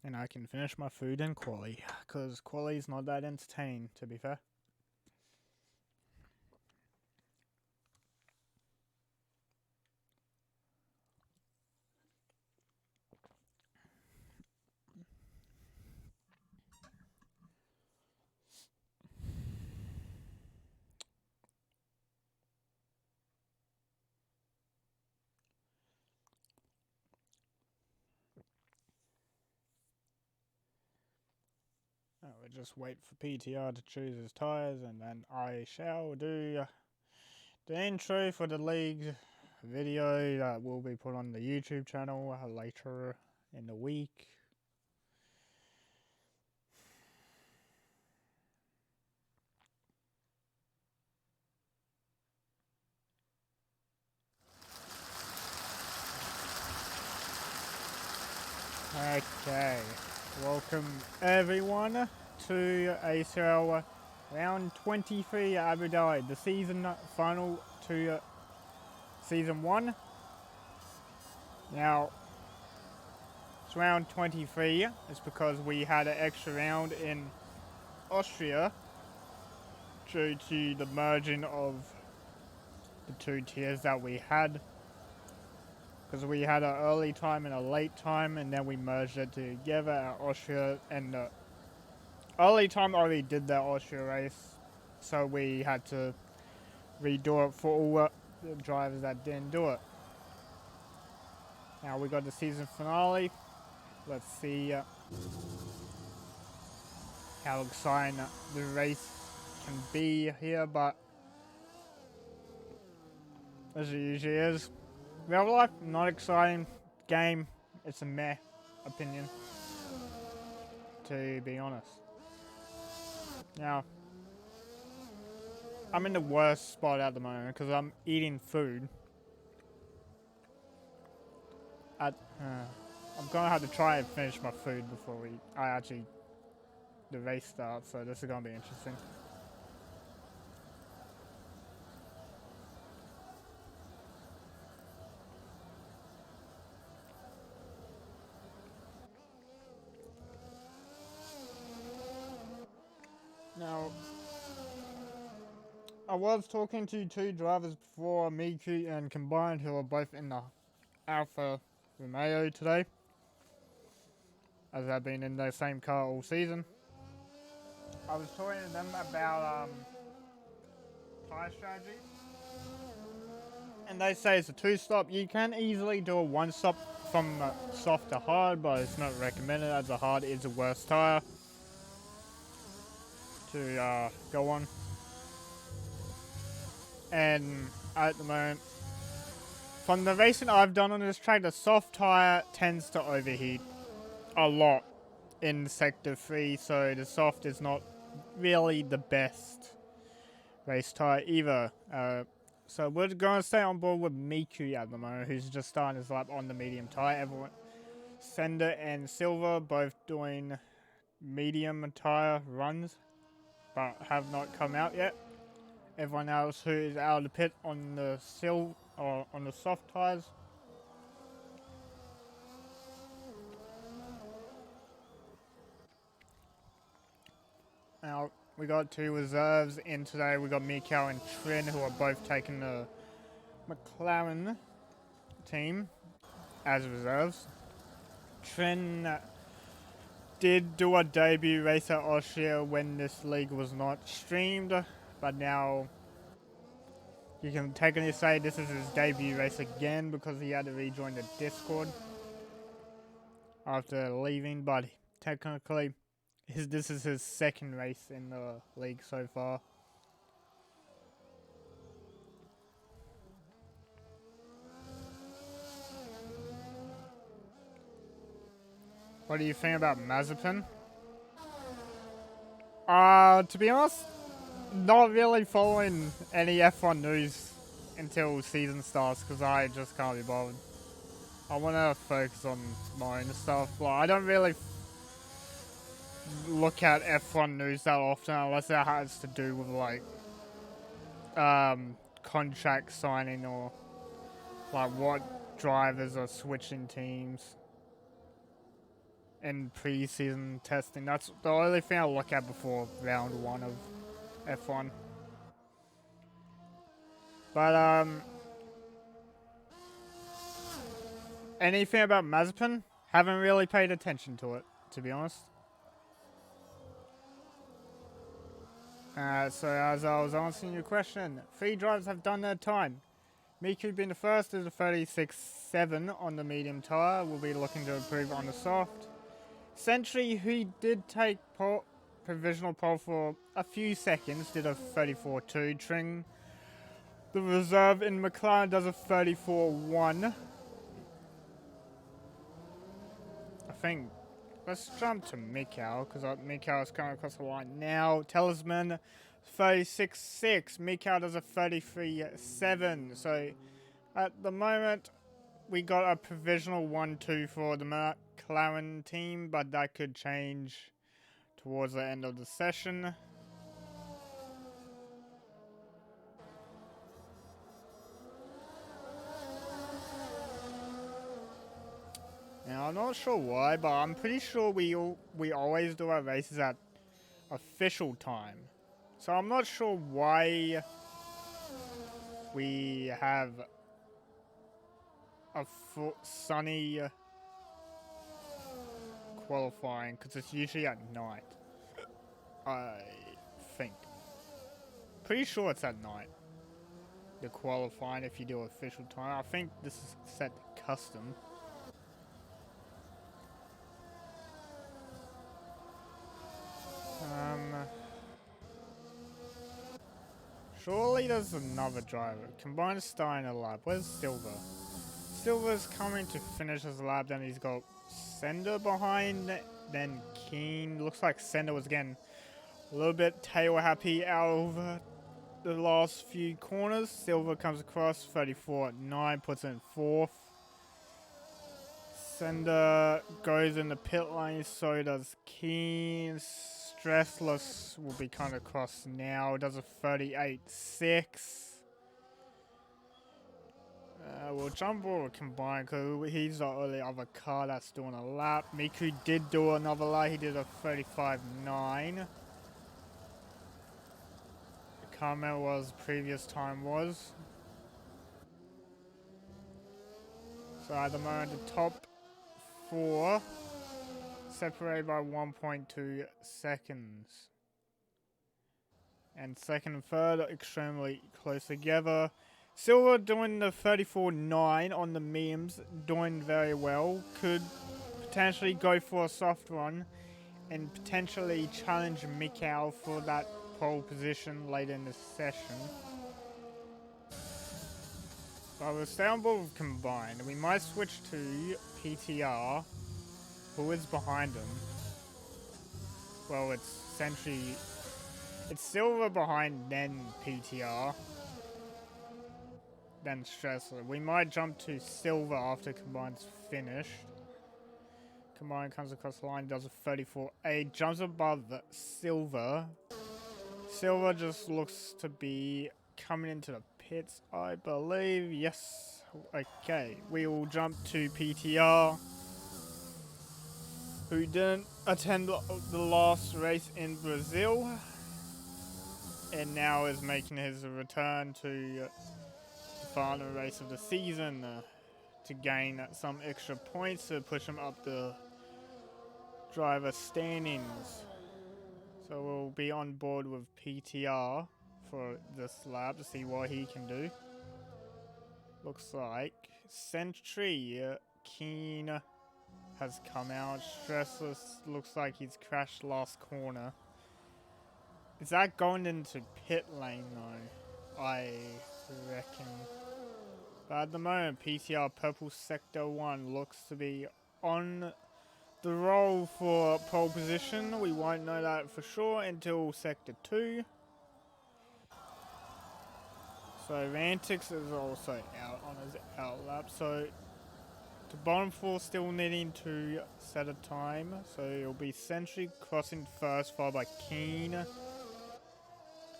And I can finish my food in quali, because quali's not that entertaining, to be fair. We'll just wait for PTR to choose his tyres, and then I shall do the intro for the league video that will be put on the YouTube channel later in the week. Okay, welcome everyone to ACRL round 23 Abu Dhabi, the season final to season 1. Now, it's round 23. It's because we had an extra round in Austria due to the merging of the two tiers that we had. Because we had an early time and a late time, and then we merged it together at Austria. And the early time already did that Austria race, so we had to redo it for all the drivers that didn't do it. Now we got the season finale. Let's see how exciting the race can be here, but as it usually is, real life, not exciting. Game, it's a meh opinion, to be honest. Now, I'm in the worst spot at the moment because I'm eating food. I'm gonna have to try and finish my food before the race starts, so this is gonna be interesting. Now, I was talking to two drivers before, Miku and Combined, who are both in the Alfa Romeo today, as they've been in the same car all season. I was talking to them about tyre strategy, and they say it's a 2-stop. You can easily do a 1-stop from soft to hard, but it's not recommended as the hard is the worst tyre to go on. And at the moment, from the racing I've done on this track, the soft tyre tends to overheat a lot in sector 3, so the soft is not really the best race tyre either. So we're going to stay on board with Miku at the moment, who's just starting his lap on the medium tyre. Everyone, Sender and Silver both doing medium tyre runs, but have not come out yet. Everyone else who is out of the pit on the on the soft tyres. Now we got 2 reserves in today. We got Mikau and Trin, who are both taking the McLaren team as reserves. Trin did do a debut race at Austria when this league was not streamed, but now you can technically say this is his debut race again because he had to rejoin the Discord after leaving, but technically this is his second race in the league so far. What do you think about Mazepin? To be honest, not really following any F1 news until season starts because I just can't be bothered. I want to focus on my own stuff. Like, I don't really look at F1 news that often unless it has to do with like contract signing or like what drivers are switching teams. in pre-season testing. That's the only thing I'll look at before round 1 of F1. But anything about Mazepin? Haven't really paid attention to it, to be honest. So as I was answering your question, 3 drivers have done their time. Miku being the first is a 36.7 on the medium tyre. We'll be looking to improve on the soft. Sentry, who did take provisional pole for a few seconds, did a 34.2. Tring, the reserve in McLaren, does a 34.1. I think, let's jump to Mikau, because Mikau is coming across the line now. Talisman, 36.6. Mikau does a 33.7. So, at the moment, we got a provisional 1-2 for the McLaren team, but that could change towards the end of the session. Now, I'm not sure why, but I'm pretty sure we always do our races at official time. So I'm not sure why we have a sunny qualifying, because it's usually at night. I think. Pretty sure it's at night. The qualifying, if you do official time. I think this is set to custom. Surely there's another driver. Combined starting a lap. Where's Silver? Silver's coming to finish his lap. Then he's got Sender behind. Then Keen. Looks like Sender was getting a little bit tail happy out of the last few corners. Silver comes across 34.9. Puts in 4th. Sender goes in the pit lane. So does Keen. Stressless will be kind of across now. Does a 38.6. We'll jump over Combine because he's the only other car that's doing a lap. Miku did do another lap. He did a 35.9. I can't remember what his previous time was. So at the moment, the top 4 separated by 1.2 seconds. And second and third are extremely close together. Silver doing the 34.9 on the memes, doing very well. Could potentially go for a soft run and potentially challenge Mikau for that pole position later in the session. But we'll stay on board with Combined. We might switch to PTR. Who is behind him? Well, it's essentially... It's Silver behind, then PTR. Then Stressler. We might jump to Silver after Combine's finished. Combine comes across the line, does a 34.8. Jumps above Silver. Silver just looks to be coming into the pits, I believe. Yes. Okay. We will jump to PTR, who didn't attend the last race in Brazil, and now is making his return to the final race of the season to gain some extra points to push him up the driver standings. So we'll be on board with PTR for this lap to see what he can do. Looks like Sentry Keen has come out. Stressless looks like he's crashed last corner. Is that going into pit lane though? I reckon. But at the moment, PTR Purple Sector 1 looks to be on the roll for pole position. We won't know that for sure until Sector 2. So Rantix is also out on his outlap. So the bottom 4 still needing to set a time. So it'll be Sentry crossing first, followed by Keen,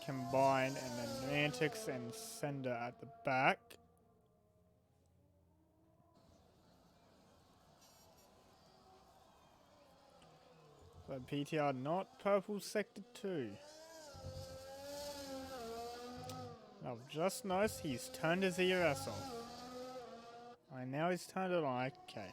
Combine, and then Rantix and Sender at the back. But PTR not purple sector 2. I've just noticed he's turned his ERS off. And now he's turned it on. Okay.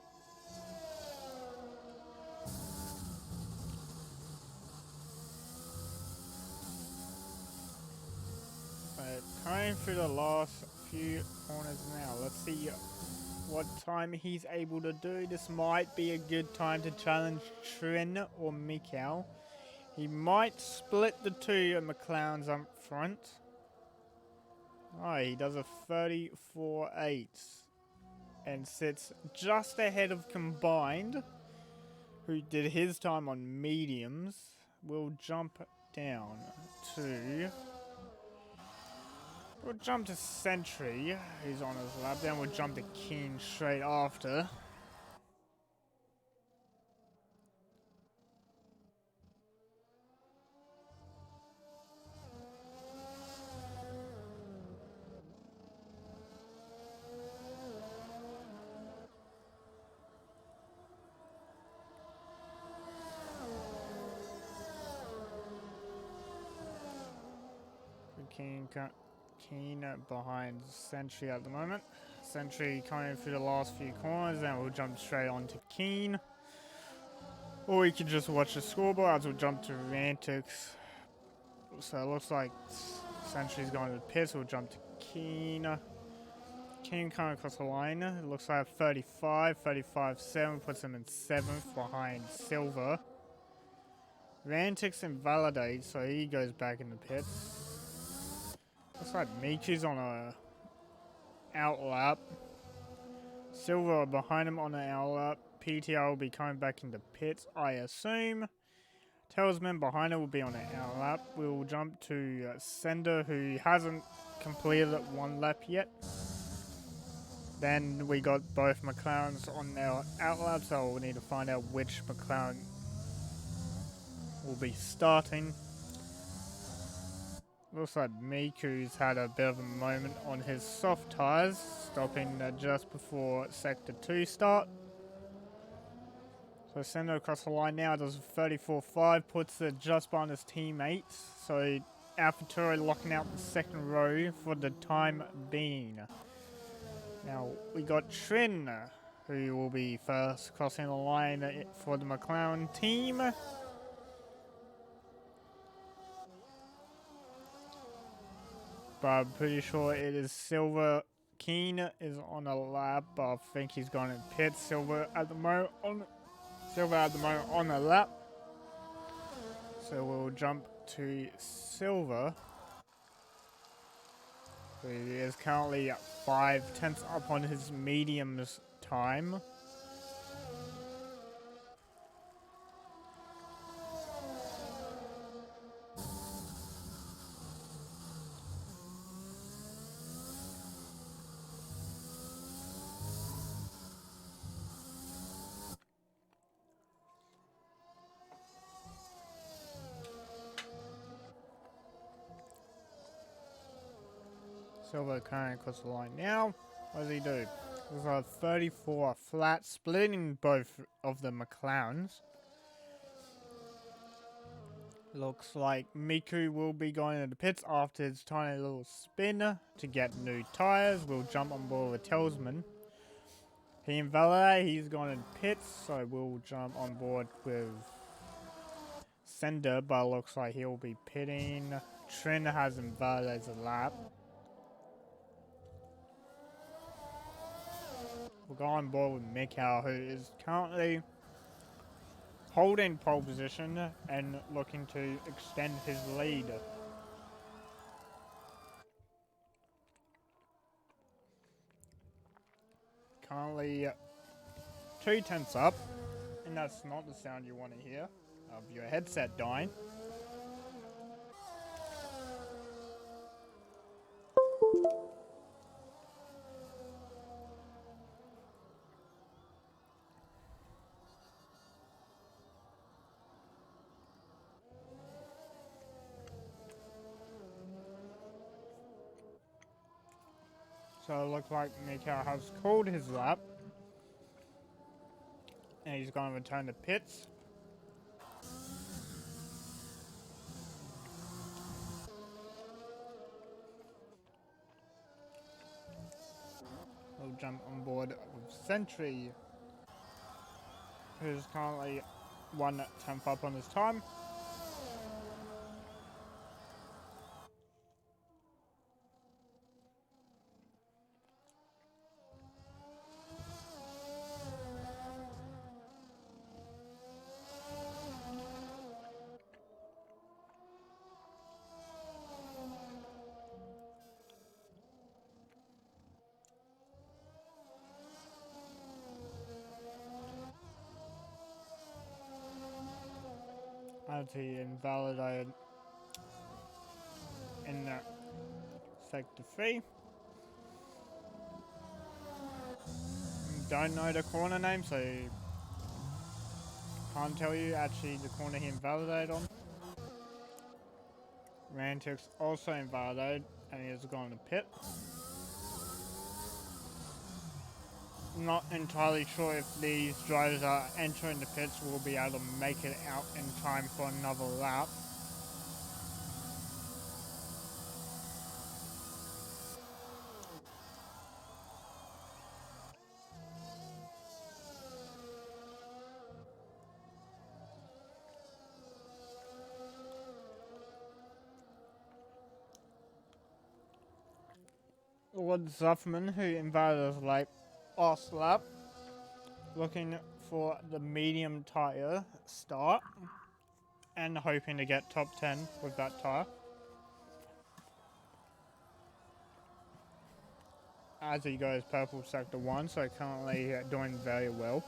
But coming through the last few corners now. Let's see what time he's able to do. This might be a good time to challenge Trin or Mikau. He might split the two McLarens up front. Oh, he does a 34.8 and sits just ahead of Combined, who did his time on mediums. We'll jump down to... We'll jump to Sentry, who's on his lap. Then we'll jump to Keen straight after. Keen behind Sentry at the moment. Sentry coming through the last few corners, then we'll jump straight on to Keen. Or we can just watch the scoreboard as we'll jump to Rantics. So it looks like Sentry's going to the pits, we'll jump to Keen. Keen coming across the line. It looks like 35.7 puts him in 7th behind Silver. Rantics invalidates, so he goes back in the pits. Looks like Miku's on a outlap. Silver behind him on an outlap. PTR will be coming back into pits, I assume. Talisman behind it will be on an outlap. We'll jump to Sender, who hasn't completed one lap yet. Then we got both McLarens on their outlap, so we'll need to find out which McLaren will be starting. Looks like Miku's had a bit of a moment on his soft tyres, stopping just before Sector 2 start. So Sendo across the line now does a 34.5, puts it just behind his teammates. So AlphaTauri locking out the second row for the time being. Now we got Trin, who will be first crossing the line for the McLaren team. But I'm pretty sure it is Silver. Keen is on a lap, but I think he's going in pits. Silver at the moment on a lap. So we'll jump to Silver, who is currently at 5/10 up on his mediums time. Silver coming across the line now. What does he do? There's a 34 flat, splitting both of the McLarens. Looks like Miku will be going into the pits after his tiny little spin to get new tyres. We'll jump on board with Telsman. He invalidated, he's gone in pits, so we'll jump on board with Sender, but it looks like he'll be pitting. Trin has invalidated a lap. We'll go on board with Mikau, who is currently holding pole position and looking to extend his lead. Currently 2/10 up, and that's not the sound you want to hear of your headset dying. So it looks like Mikau has called his lap. And he's going to return to pits. we'll jump on board with Sentry, who's currently 1/10 up on his time. As he invalidated in sector 3. Don't know the corner name, so can't tell you actually the corner he invalidated on. Rantix also invalidated, and he has gone to pit. Not entirely sure if these drivers are entering the pits will be able to make it out in time for another lap. Lord Zuffman, who invalidated his last lap, looking for the medium tyre start and hoping to get top 10 with that tyre. As he goes purple sector 1, so currently doing very well.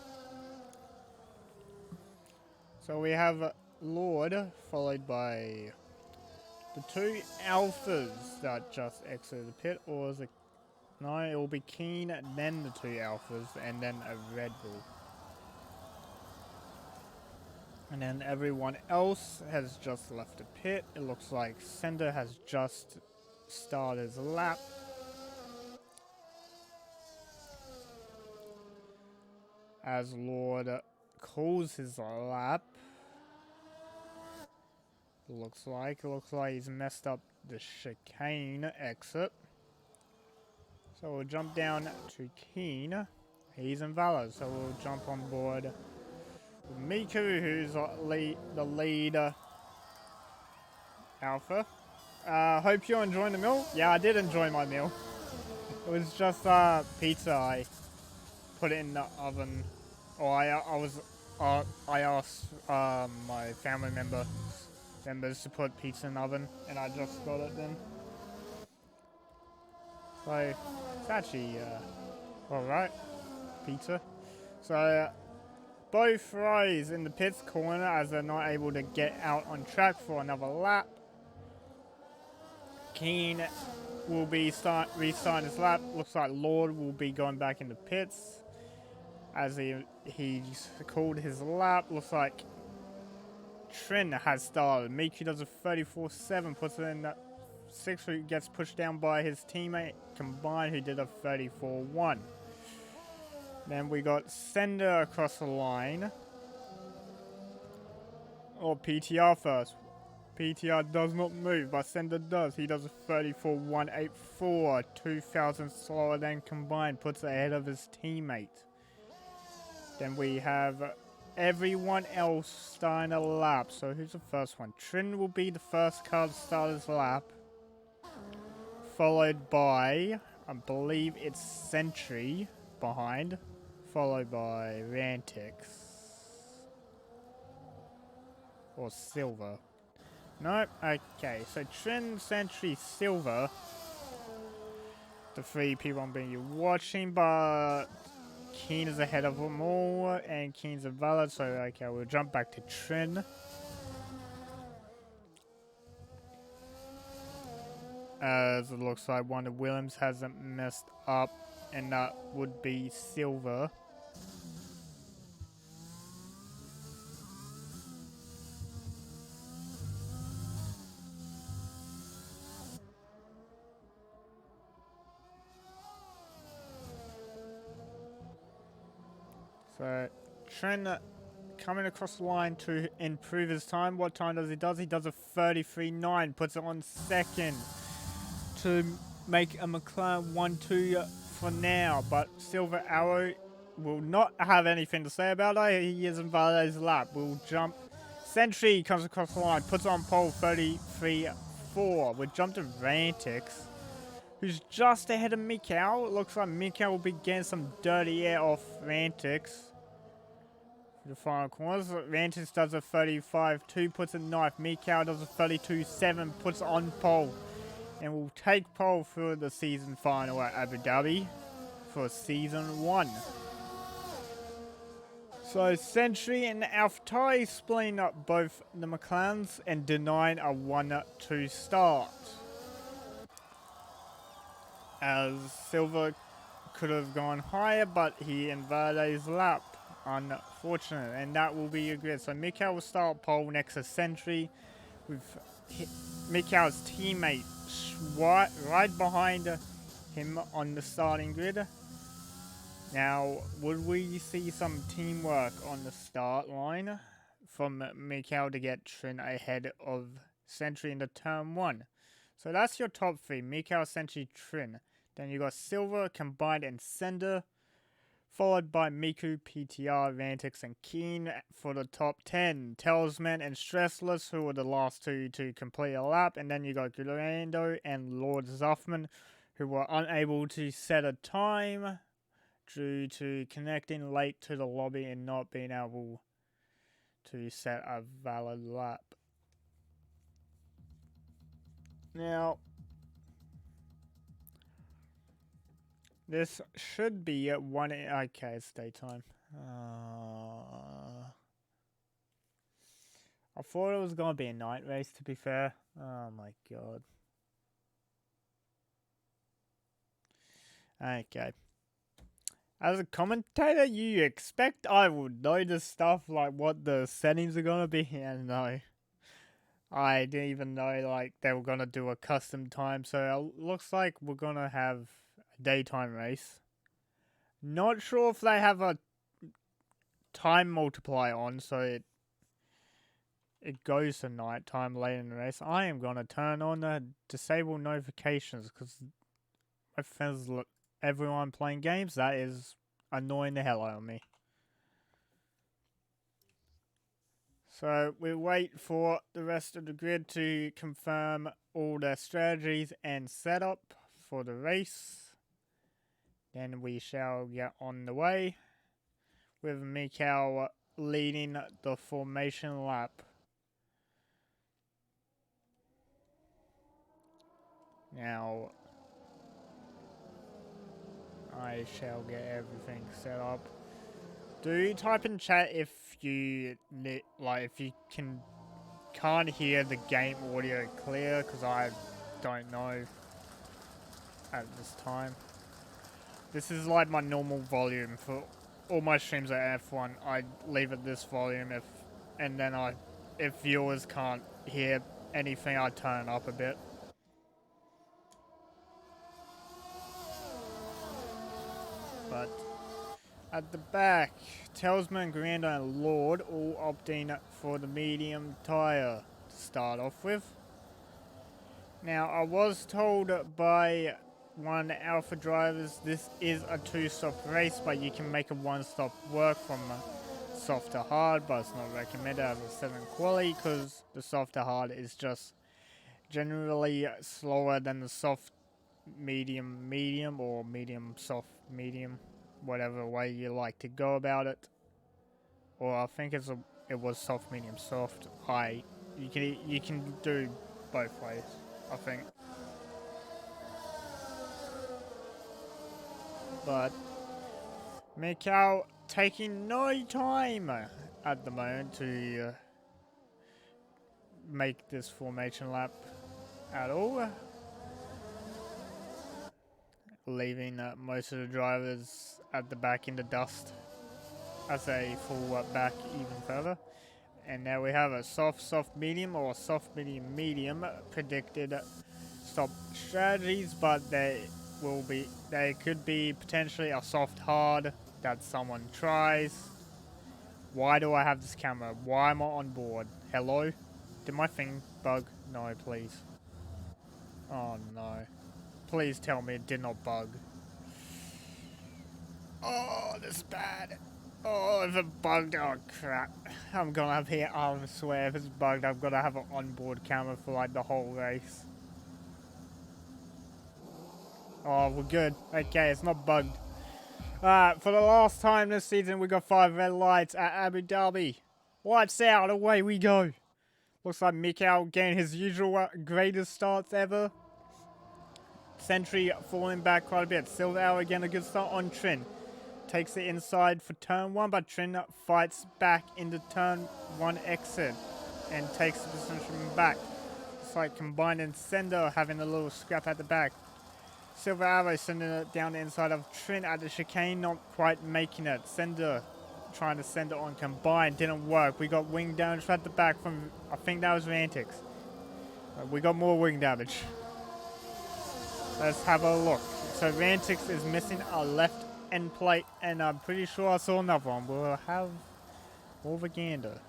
So we have Lord, followed by the 2 Alphas that just exited the pit, or is it? No, it will be Keen, then the 2 Alphas, and then a Red Bull. And then everyone else has just left the pit. It looks like Sender has just started his lap. As Lord calls his lap. Looks like he's messed up the chicane exit. So we'll jump down to Keen. He's invalid, so we'll jump on board with Miku, who's the lead Alpha. Hope you're enjoying the meal. Yeah, I did enjoy my meal. It was just pizza. I put it in the oven, or I asked my family members to put pizza in the oven, and I just got it then. So it's actually alright, pizza. So both rows in the pits corner as they're not able to get out on track for another lap. Keen will be restarting his lap. Looks like Lord will be going back in the pits as he's called his lap. Looks like Trin has started. Miku does a 34.7, puts it in that 6, who gets pushed down by his teammate Combined, who did a 34.1. Then we got Sender across the line. Or PTR first. PTR does not move, but Sender does. He does a 34.184, 2,000 slower than Combined, puts ahead of his teammate. Then we have everyone else starting a lap. So who's the first one? Trin will be the first car to start his lap. Followed by, I believe it's Sentry behind. Followed by Rantix. Or Silver. Nope, okay. So Trin, Sentry, Silver. The 3 people I'm being watching, but Keen is ahead of them all, and Keen's invalid, so okay, we'll jump back to Trin. As it looks like one of Williams hasn't messed up, and that would be Silver. So, Trin coming across the line to improve his time. What time does he do? He does a 33.9, puts it on second to make a McLaren 1-2 for now, but Silver Arrow will not have anything to say about it. He is in Valdez's lap. Will jump. Sentry comes across the line, puts on pole 33.4. We jump to Vantix, who's just ahead of Mikau. It looks like Mikau will be getting some dirty air off Vantix. The final corners, Vantix does a 35.2, puts a knife. Mikau does a 32.7, puts on pole. And will take pole for the season final at Abu Dhabi for season 1. So Sentry and AlphaTauri splitting up both the McLarens and denying a 1-2 start. As Silver could have gone higher, but he invaded his lap. Unfortunate, and that will be a grid. So Mikau will start pole next to Sentry, with Mikau's teammate right behind him on the starting grid. Now, would we see some teamwork on the start line from Mikau to get Trin ahead of Sentry into turn 1? So that's your top 3, Mikau, Sentry, Trin. Then you got Silver, Combined, and Sender, followed by Miku, PTR, Vantix, and Keen for the top 10. Talisman and Stressless, who were the last 2 to complete a lap. And then you got Gulando and Lord Zuffman, who were unable to set a time due to connecting late to the lobby and not being able to set a valid lap. Now, this should be at 1. Okay, it's daytime. I thought it was going to be a night race, to be fair. Oh my god. Okay. As a commentator, you expect I would know this stuff, like what the settings are going to be? And no. I didn't even know like they were going to do a custom time. So it looks like we're going to have a daytime race. Not sure if they have a time multiplier on, so it goes to nighttime late in the race. I am going to turn on the disable notifications because my friends look. Everyone playing games, that is annoying the hell out of me. So we wait for the rest of the grid to confirm all their strategies and setup for the race. Then we shall get on the way with Mikau leading the formation lap. Now I shall get everything set up. Do type in chat if you can't hear the game audio clear, because I don't know at this time. This is like my normal volume for all my streams at F1. I leave it this volume if viewers can't hear anything, I turn it up a bit. But at the back, Telsman, Granda, and Lord all opting for the medium tyre to start off with. Now, I was told by one Alpha drivers this is a 2-stop race, but you can make a 1-stop work from soft to hard, but it's not recommended as a 7 quali because the soft to hard is just generally slower than the soft medium or medium soft medium, whatever way you like to go about it. Or I think it was soft medium soft. You can do both ways, I think. But Mikau taking no time at the moment to make this formation lap at all, leaving most of the drivers at the back in the dust as they fall back even further. And now we have a soft medium or soft medium predicted stop strategies, but there could be potentially a soft hard that someone tries. Why do I have this camera? Why am I on board? Hello? Did my thing bug? No, please. Oh no. Please tell me it did not bug. Oh, this is bad. Oh, if it bugged, oh crap. I'm gonna have here, I swear, if it's bugged, I'm gonna have an onboard camera for like the whole race. Oh, we're good. Okay, it's not bugged. Alright, for the last time this season, we got 5 red lights at Abu Dhabi. Lights out, away we go. Looks like Mikhail getting his usual greatest starts ever. Sentry falling back quite a bit. Silver Hour again, a good start on Trin. Takes it inside for turn 1, but Trin fights back into turn 1 exit and takes the position back. It's like Combined and Sender having a little scrap at the back. Silver Arrow sending it down the inside of Trin at the chicane, not quite making it. Sender trying to send it on Combined, didn't work. We got wing damage at the back from, I think that was Rantix. We got more wing damage. Let's have a look. So Rantix is missing a left end plate, and I'm pretty sure I saw another one. We'll have more of a gander.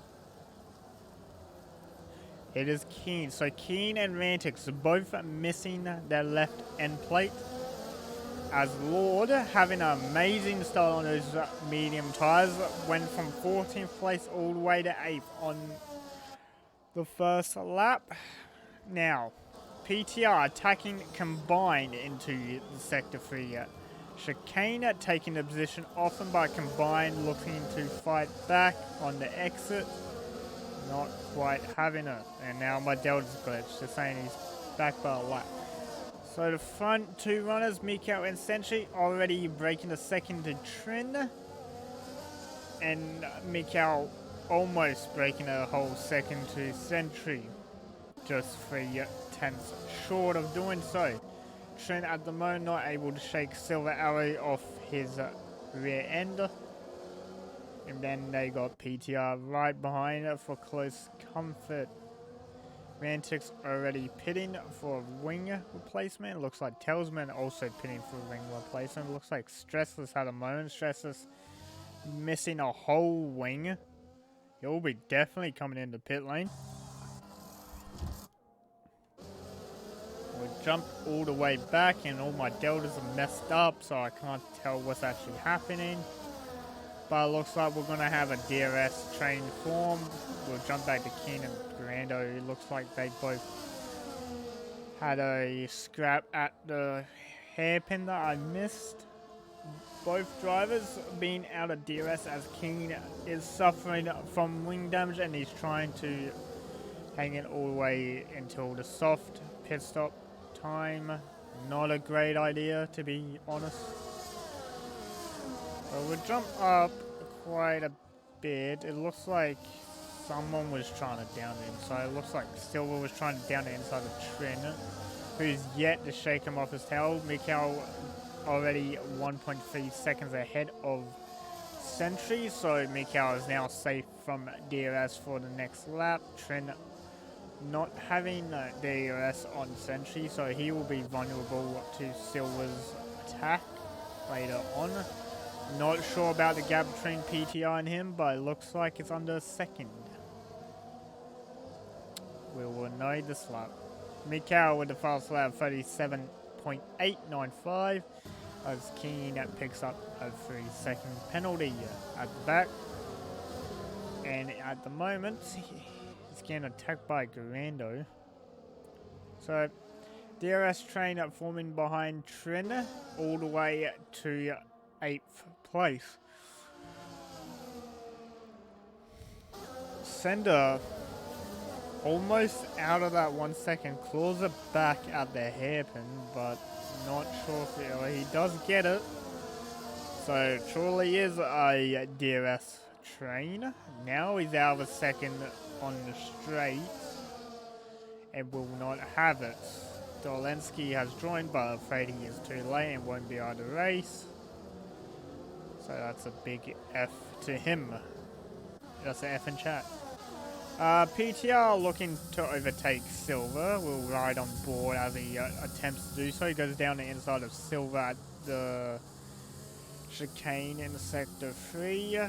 It is Keen. So Keen and Rantix are both missing their left end plate. As Lord, having an amazing start on those medium tyres, went from 14th place all the way to 8th on the first lap. Now, PTR attacking Combined into the Sector 3. Chicane taking the position often by Combined, looking to fight back on the exit. Not quite having it. And now my Delta's glitched, just saying he's back by a lap. So the front 2 runners, Mikhail and Sentry, already breaking the second to Trin. And Mikhail almost breaking a whole second to Sentry. Just 3 tenths short of doing so. Trin at the moment not able to shake Silver Arrow off his rear end. And then they got PTR right behind it for close comfort. Rantix already pitting for a wing replacement. Looks like Telsman also pitting for a wing replacement. Looks like Stressless had a moment. Stressless missing a whole wing. He'll be definitely coming into pit lane. We'll jump all the way back and all my deltas are messed up, so I can't tell what's actually happening. But it looks like we're going to have a DRS train form. We'll jump back to Keen and Grando. It looks like they both had a scrap at the hairpin that I missed. Both drivers being out of DRS as Keen is suffering from wing damage and he's trying to hang it all the way until the soft pit stop time. Not a great idea, to be honest. So we'll jump up quite a bit. It looks like someone was trying to down the inside. It looks like Silver was trying to down the inside of Trin, who's yet to shake him off his tail. Mikhail already 1.3 seconds ahead of Sentry, so Mikhail is now safe from DRS for the next lap. Trin not having DRS on Sentry, so he will be vulnerable to Silver's attack later on. Not sure about the gap between PTR and him, but it looks like it's under a second. We will know this lap. Mikhail with the fast lap, 37.895. As Keen picks up a 3-second penalty at the back. And at the moment, he's getting attacked by Grando. So, DRS train forming behind Trin all the way to 8th place. Sender almost out of that 1 second, claws it back at the hairpin, but not sure if he does get it. So truly is a DRS train. Now he's out of a second on the straight and will not have it. Dolensky has joined, but afraid he is too late and won't be able to race. So that's a big F to him. That's an F in chat. PTR looking to overtake Silver. Will ride on board as he attempts to do so. He goes down the inside of Silver at the chicane in Sector 3.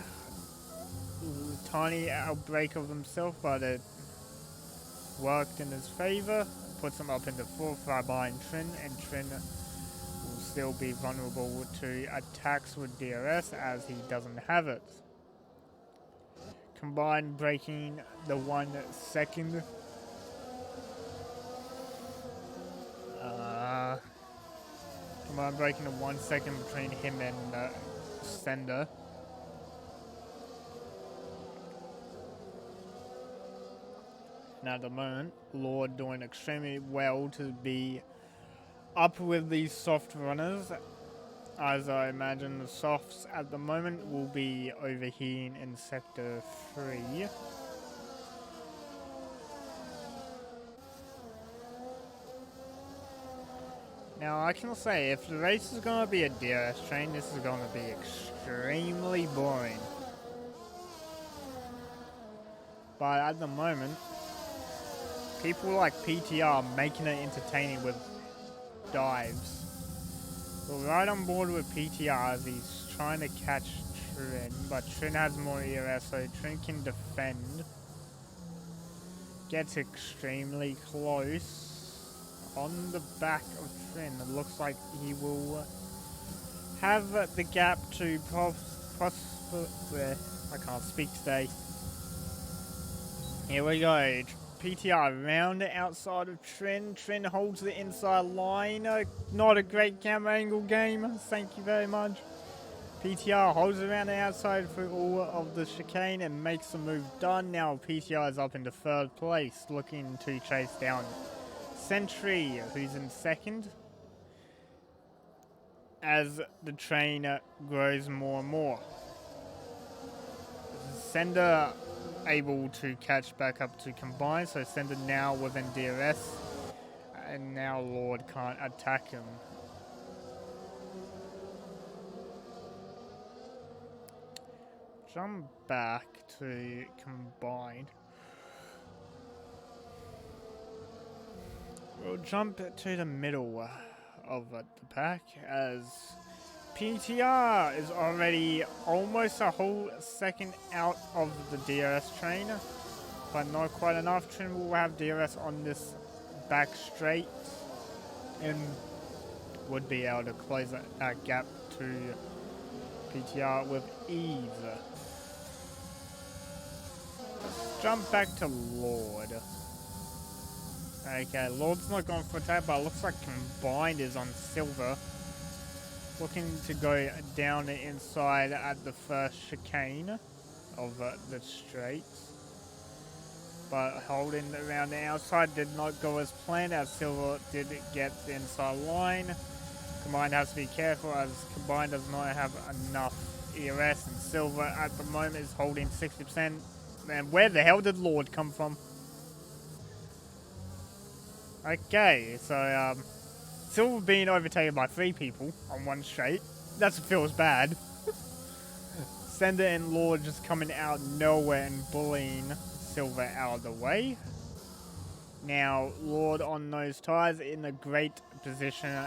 Tiny outbreak of himself, but it worked in his favor. Puts him up into 4th right behind Trin, and Trin will still be vulnerable to attacks with DRS as he doesn't have it. Combine breaking the 1 second. Combine breaking the 1 second between him and Sender. And at the moment, Lord doing extremely well to be up with these soft runners, as I imagine the softs at the moment will be overheating in Sector 3. Now I can say, if the race is going to be a DRS train, this is going to be extremely boring. But at the moment, people like PTR are making it entertaining with dives. We're right on board with PTR as he's trying to catch Trin, but Trin has more ERS, so Trin can defend. Gets extremely close. On the back of Trin, it looks like he will have the gap to prosper. I can't speak today. Here we go. PTR around the outside of Trin. Trin holds the inside line. Not a great camera angle game. Thank you very much. PTR holds around the outside through all of the chicane and makes the move done. Now PTR is up into 3rd place, looking to chase down Sentry, who's in 2nd. As the train grows more and more. Sender able to catch back up to Combine, so Sender now within DRS, and now Lord can't attack him. Jump back to Combine. We'll jump to the middle of the pack as PTR is already almost a whole second out of the DRS train, but not quite enough. Trin will have DRS on this back straight and would be able to close that gap to PTR with ease. Let's jump back to Lord. Okay, Lord's not going for attack, but it looks like Combined is on Silver. Looking to go down the inside at the first chicane of the straights. But holding around the outside did not go as planned, as Silver did get the inside line. Combined has to be careful as Combined does not have enough ERS, and Silver at the moment is holding 60%. And where the hell did Lord come from? Okay, so Silver being overtaken by 3 people on one straight. That feels bad. Sender and Lord just coming out nowhere and bullying Silver out of the way. Now, Lord on those tyres in a great position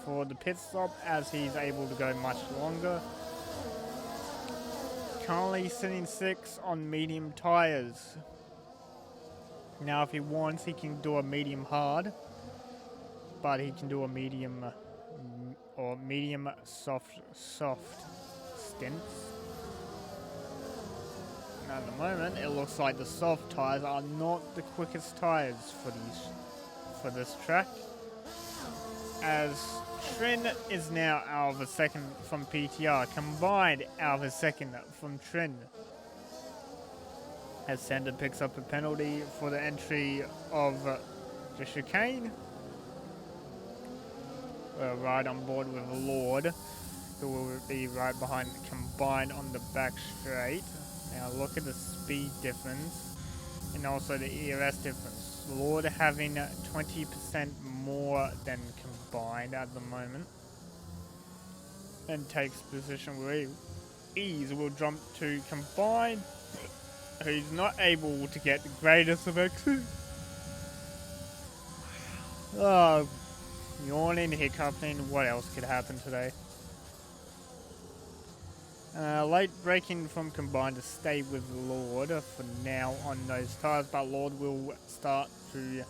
for the pit stop as he's able to go much longer. Currently sitting 6 on medium tyres. Now, if he wants, he can do a medium hard, but he can do a medium or medium soft stints. And at the moment, it looks like the soft tires are not the quickest tires for this track, as Trin is now out of a second from PTR, Combined out of a second from Trin. As Sender picks up a penalty for the entry of the chicane. We're right on board with Lord, who will be right behind Combined on the back straight. Now look at the speed difference and also the ERS difference. Lord having 20% more than Combined at the moment. And takes position with ease. Will jump to Combined, who's not able to get the greatest of exit. Oh, yawning, hiccuping, what else could happen today? Late braking from Combined to stay with Lord for now on those tyres, but Lord will start to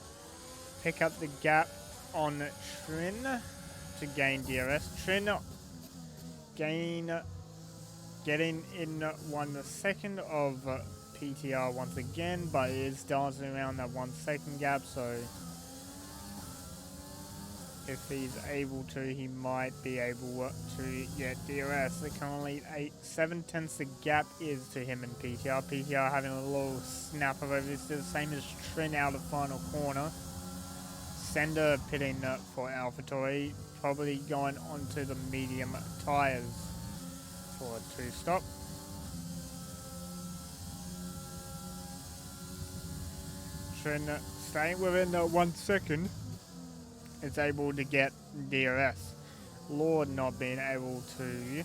pick up the gap on Trin to gain DRS. Trin getting in 1 second of PTR once again, but it is dancing around that 1 second gap, so if he's able to, he might be able to get DRS. The currently 7 tenths the gap is to him and PTR. PTR having a little snap of over this, the same as Trin out of final corner. Sender pitting for AlphaTauri, probably going onto the medium tyres for a 2-stop. Trin staying within 1 second is able to get DRS. Lord not being able to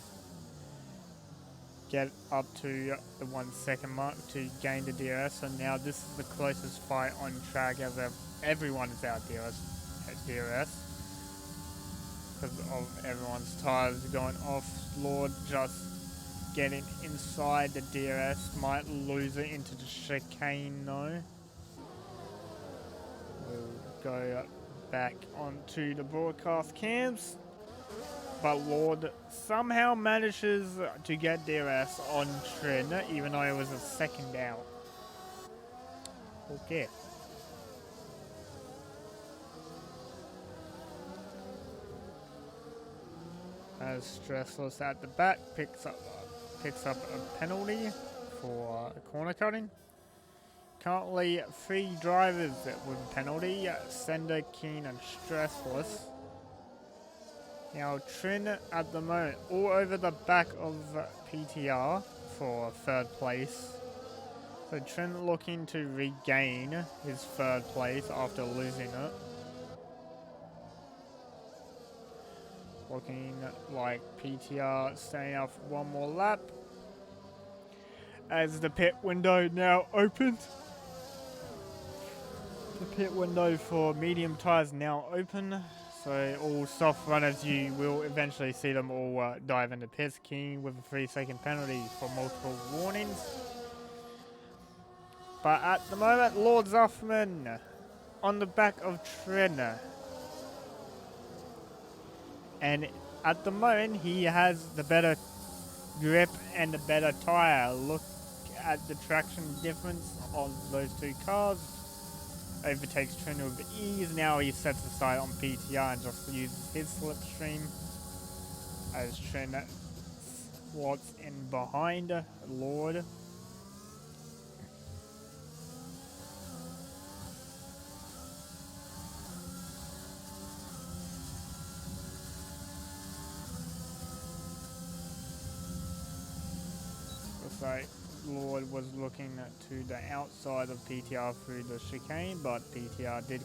get up to the 1 second mark to gain the DRS, so now this is the closest fight on track as everyone is out DRS because of everyone's tyres going off. Lord just getting inside the DRS, might lose it into the chicane though. We'll go back onto the broadcast cams, but Lord somehow manages to get DRS on Trin, even though it was a second out. Okay. As Stressless at the back picks up a penalty for corner cutting. Currently 3 drivers with a penalty, Sender, Keen and Stressless. Now Trin at the moment all over the back of PTR for 3rd place. So Trin looking to regain his 3rd place after losing it. Looking like PTR staying out for 1 more lap. As the pit window now opens. The pit window for medium tyres now open. So all soft runners, you will eventually see them all dive into pits. King with a 3-second penalty for multiple warnings. But at the moment, Lord Zuffman on the back of Trin. And at the moment, he has the better grip and the better tyre. Look at the traction difference of those 2 cars. Overtakes Trin with ease. Now he sets aside on PTR and just uses his slipstream as Trin slots in behind Lord. Looks like Lord was looking to the outside of PTR through the chicane, but PTR did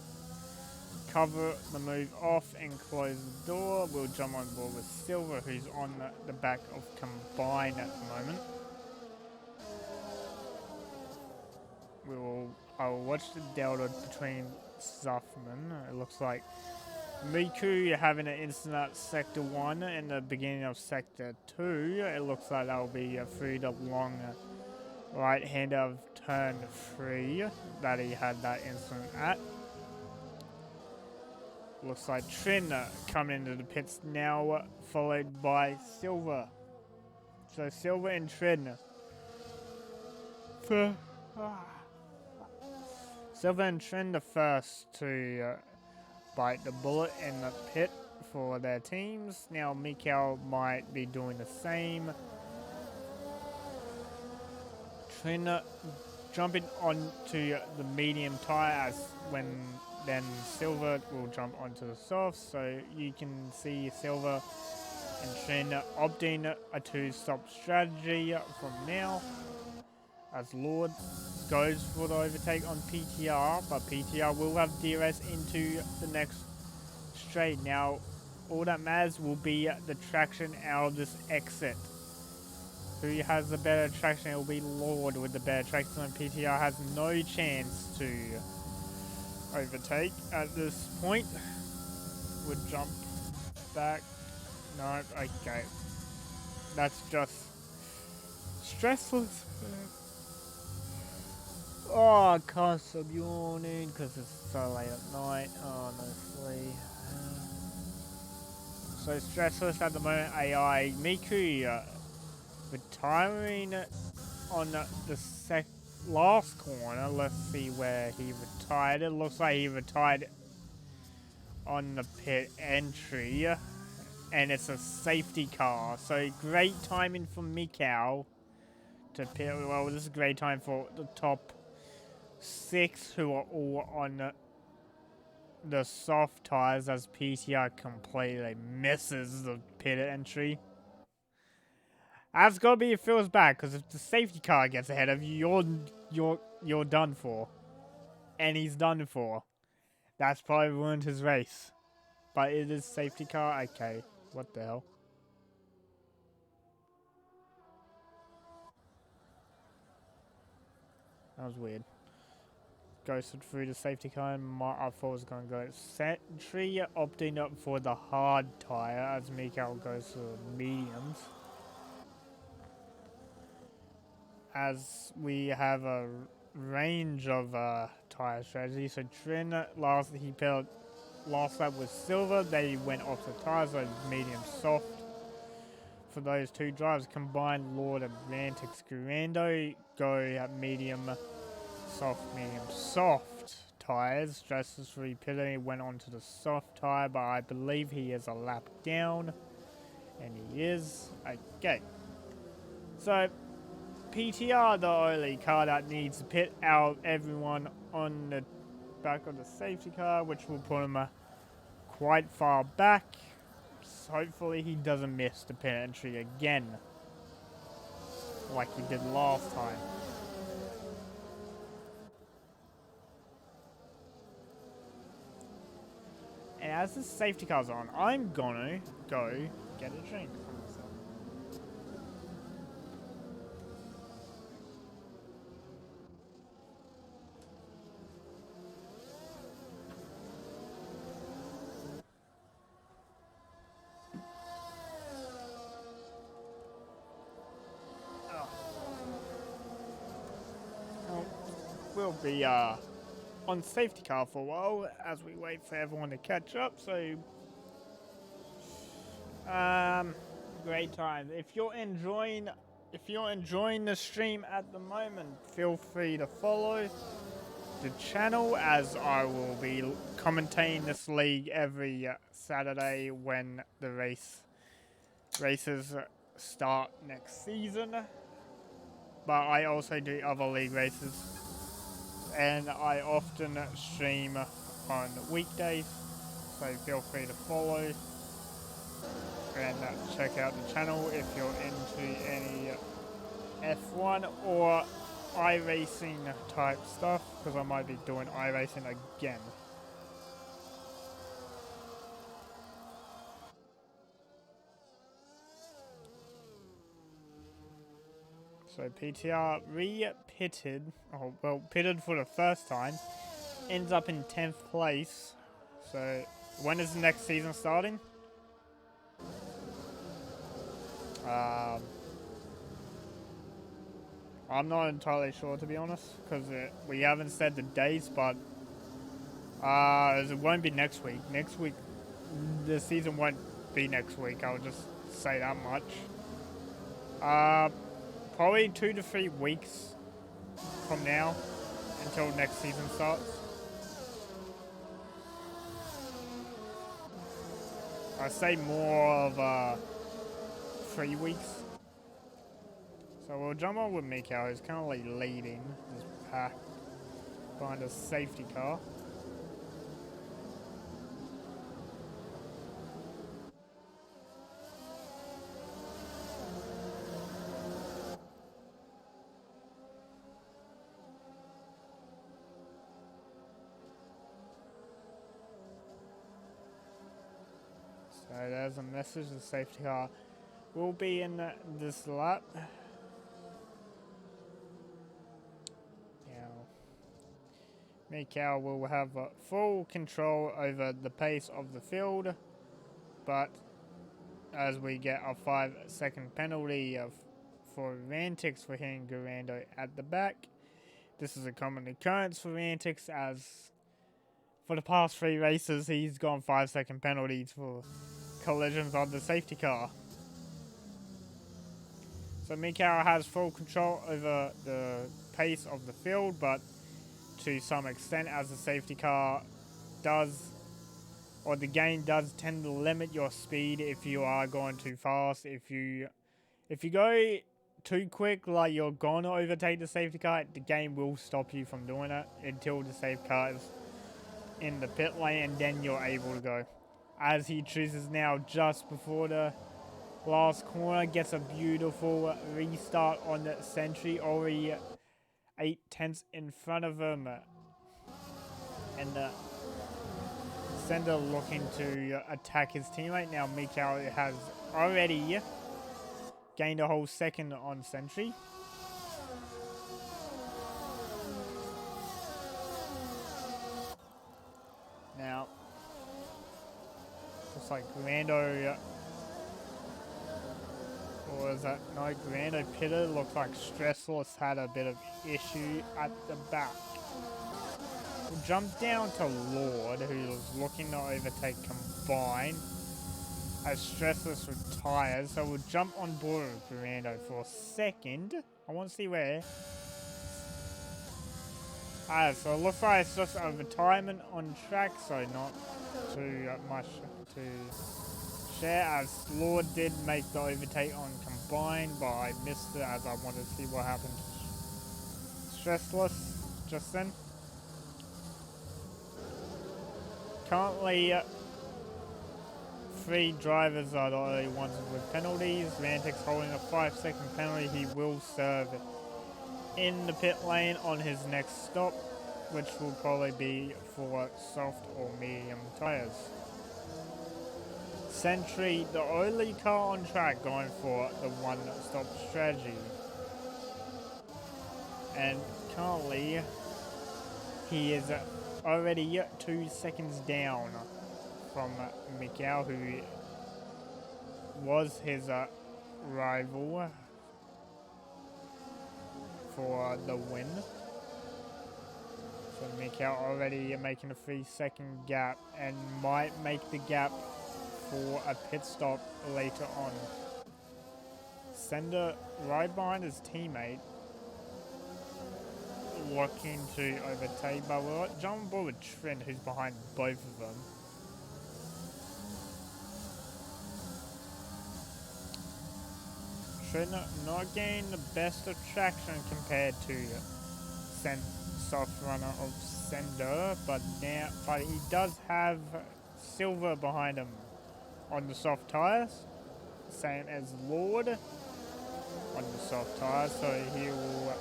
cover the move off and close the door. We'll jump on board with Silver, who's on the back of Combine at the moment. I'll watch the delta between Zuffman. It looks like Miku having an instant at Sector 1 in the beginning of Sector 2. It looks like that'll be through the long right hand of turn 3 that he had that incident at. Looks like Trin coming into the pits now, followed by Silver. So Silver and Trin. Silver and Trin the first to bite the bullet in the pit for their teams. Now Mikhail might be doing the same. Trin jumping onto the medium tyre when then Silver will jump onto the soft, so you can see Silver and Trin opting a 2-stop strategy from now as Lord goes for the overtake on PTR, but PTR will have DRS into the next straight. Now all that matters will be the traction out of this exit. Who has the better traction? It will be Lord with the better traction, and PTR has no chance to overtake at this point. Would jump back. No, okay. That's just stressless. Oh, I can't stop yawning because it's so late at night, honestly. So stressless at the moment. AI Miku retiring on the last corner. Let's see where he retired. It looks like he retired on the pit entry, and it's a safety car. So great timing for Mikau to pit. Well, this is great time for the top 6 who are all on the soft tires, as PTR completely misses the pit entry. That's gotta be, it feels bad, because if the safety car gets ahead of you, you're done for. And he's done for. That's probably ruined his race. But it is safety car? Okay. What the hell? That was weird. Ghosted through the safety car, and I thought it was going to go Sentry, opting up for the hard tire as Mikael goes to the mediums. As we have a range of tire strategies. So Trin, last lap was silver, they went off the tires, so medium soft. For those two drivers combined, Lord Atlantic's Gurando go at medium soft tires. Justice Repilly went onto the soft tire, but I believe he is a lap down. And he is. Okay. So, PTR, the only car that needs to pit out everyone on the back of the safety car, which will put him quite far back. So hopefully he doesn't miss the pit entry again, like he did last time. And as the safety car's on, I'm gonna go get a drink for myself. Well, we'll be on safety car for a while as we wait for everyone to catch up. So, great time. If you're enjoying the stream at the moment, feel free to follow the channel, as I will be commentating this league every Saturday when the races start next season. But I also do other league races, and I often stream on weekdays, so feel free to follow and check out the channel if you're into any F1 or iRacing type stuff, because I might be doing iRacing again. So PTR re-pitted, pitted for the first time, ends up in 10th place. So when is the next season starting? I'm not entirely sure, to be honest, because we haven't said the dates, but it won't be next week. Next week, the season won't be next week, I'll just say that much. Probably 2 to 3 weeks from now until next season starts. I say more of 3 weeks. So we'll jump on with Mikau, who's currently leading this pack behind a safety car. So there's a message, the safety car will be in this lap. Mikau will have full control over the pace of the field, but as we get a 5-second penalty for Rantix for hitting Gurando at the back. This is a common occurrence for Rantix, as For the past 3 races, he's gone 5-second penalties for collisions on the safety car. So Mikau has full control over the pace of the field, but to some extent, as the safety car does, or the game does tend to limit your speed if you are going too fast. If you go too quick, like you're gonna overtake the safety car, the game will stop you from doing it until the safety car is in the pit lane, and then you're able to go. As he chooses now just before the last corner, gets a beautiful restart on the Sentry, already 8 tenths in front of him. And Sender looking to attack his teammate. Now Mikau has already gained a whole second on Sentry. Now, looks like Grando, or is that, no, Grando pitted. Looks like Stressless had a bit of issue at the back. We'll jump down to Lord, who was looking to overtake Combine as Stressless retires. So we'll jump on board with Grando for a second. I want to see where. So it looks like it's just a retirement on track, so not too much to share, as Lord did make the overtake on Combine, but I missed it as I wanted to see what happened to Stressless just then. Currently, 3 drivers are the only ones with penalties. Rantic's holding a 5-second penalty. He will serve in the pit lane on his next stop, which will probably be for soft or medium tires. Sentry, the only car on track, going for the one-stop strategy. And currently, he is already 2 seconds down from Mikau, who was his rival for the win. So Mikau already making a 3-second gap and might make the gap for a pit stop later on. Sender right behind his teammate, looking to overtake, but we'll jump on board with Trent, who's behind both of them. Trent not getting the best of traction compared to soft runner of Sender, but he does have Silver behind him on the soft tires, same as Lord on the soft tires, so he will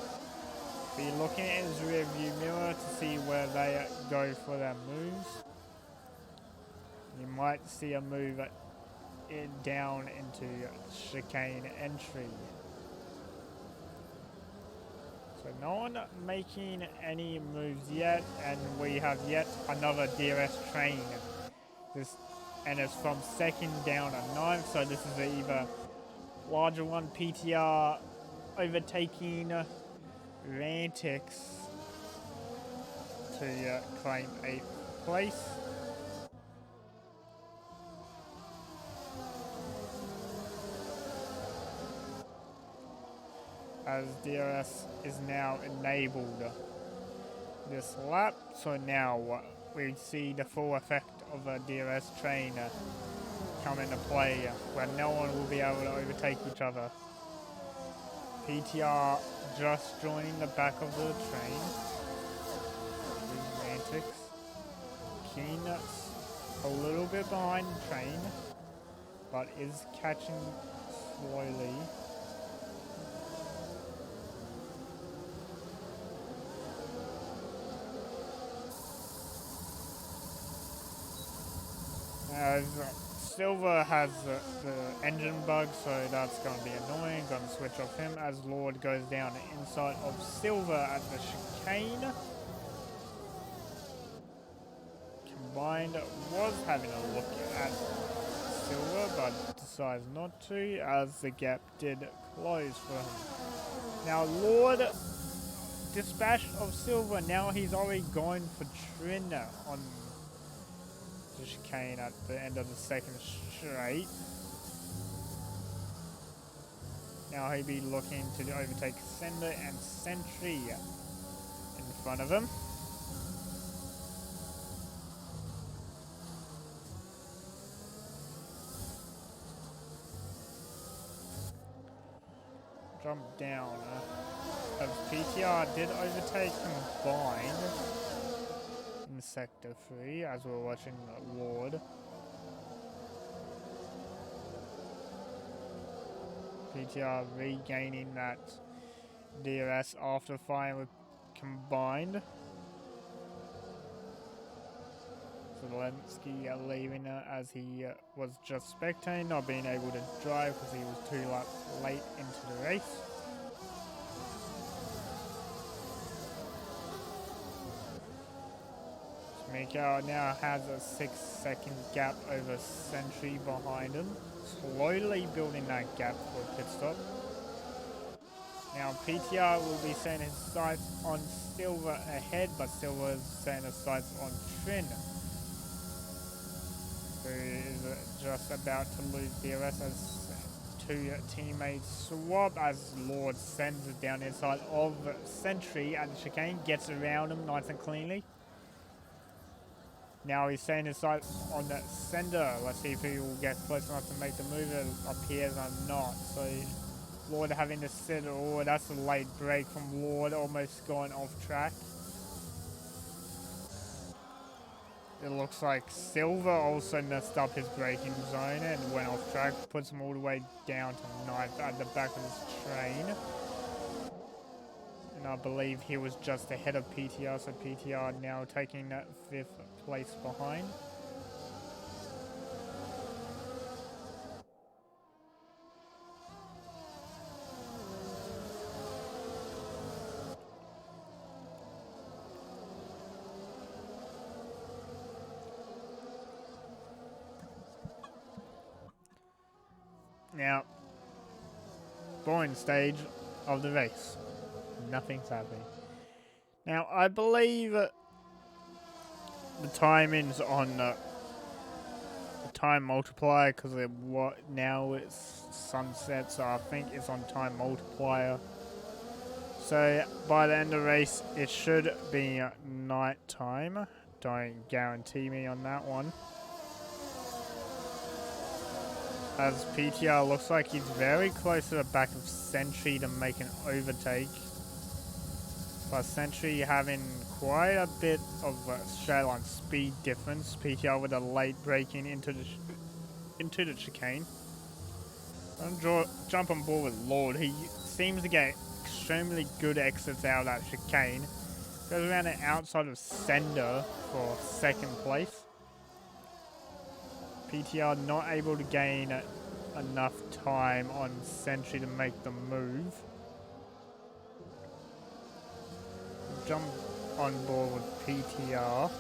be looking at his rear view mirror to see where they go for their moves. You might see a move down into chicane entry. So no one making any moves yet, and we have yet another DRS train. And it's from 2nd down to 9th, so this is an either larger one. PTR overtaking Rantix to claim 8th place. As DRS is now enabled this lap, so now we see the full effect of a DRS train come into play, where no one will be able to overtake each other. PTR just joining the back of the train. Romantics. Keen a little bit behind the train, but is catching slowly. Silver has the engine bug, so that's going to be annoying. Going to switch off him as Lord goes down the inside of Silver at the chicane. Combined was having a look at Silver, but decides not to, as the gap did close for him. Now Lord dispatched of Silver. Now he's already going for Trin on the chicane at the end of the second straight. Now he'll be looking to overtake Sender and Sentry in front of him. Jump down. As PTR did overtake Combined in Sector 3 as we're watching Lord. PTR regaining that DRS after firing with Combined. Zelensky leaving as he was just spectating, not being able to drive because he was too late into the race. Miko now has a 6-second gap over Sentry behind him, slowly building that gap for a pit stop. Now PTR will be setting his sights on Silver ahead, but Silver is setting his sights on Trin, who is just about to lose DRS as two teammates swap as Lord sends it down inside of Sentry and the chicane, gets around him nice and cleanly. Now he's setting his sights on the Sender. Let's see if he will get close enough to make the move. It appears not. So Lord having to sit. Oh, that's a late break from Lord, almost gone off track. It looks like Silver also messed up his braking zone and went off track. Puts him all the way down to 9th at the back of his train. And I believe he was just ahead of PTR, so PTR now taking that 5th place behind. Now, boring stage of the race. Nothing's happening. Now, I believe the timing's on the time multiplier because now it's sunset, so I think it's on time multiplier. So by the end of the race, it should be night time. Don't guarantee me on that one. As PTR looks like he's very close to the back of Sentry to make an overtake. But Sentry having quite a bit of a straight line speed difference. PTR with a late braking into the chicane. Jump on board with Lord. He seems to get extremely good exits out of that chicane. Goes around the outside of Sender for 2nd place. PTR not able to gain enough time on Sentry to make the move. Jump on board with PTR.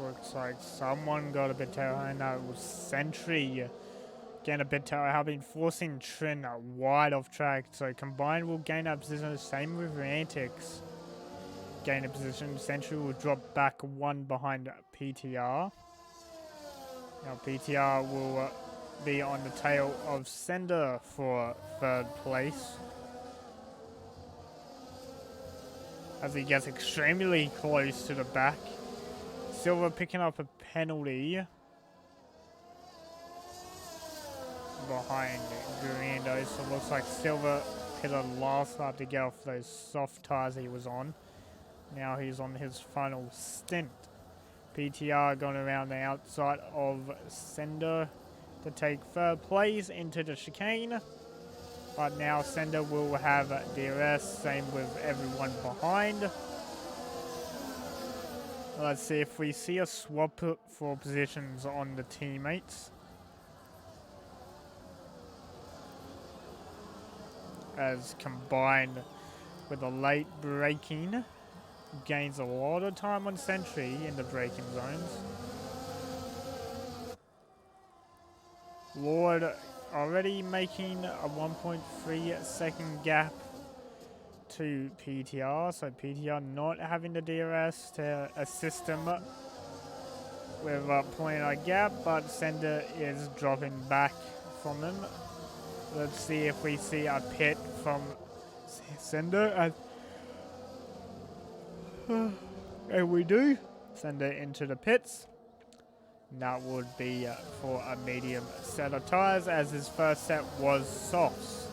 Looks like someone got a bit tired. I know it was Sentry getting a bit tired. Have been forcing Trin wide off track. So Combined will gain that position. Same with Antics. Gain a position. Sentry will drop back 1 behind PTR. Now PTR will be on the tail of Sender for 3rd place. As he gets extremely close to the back. Silver picking up a penalty behind Gurindo, so it looks like Silver hit a last lap to get off those soft tires he was on. Now he's on his final stint. PTR going around the outside of Sender to take 3rd place into the chicane. But now Sender will have DRS, same with everyone behind. Let's see if we see a swap for positions on the teammates. As Combined with a late braking. Gains a lot of time on Sentry in the braking zones. Lord already making a 1.3 second gap to PTR, so PTR not having the DRS to assist him with pulling a gap, but Sender is dropping back from him. Let's see if we see a pit from Sender, and we do. Sender into the pits. That would be for a medium set of tyres, as his first set was softs.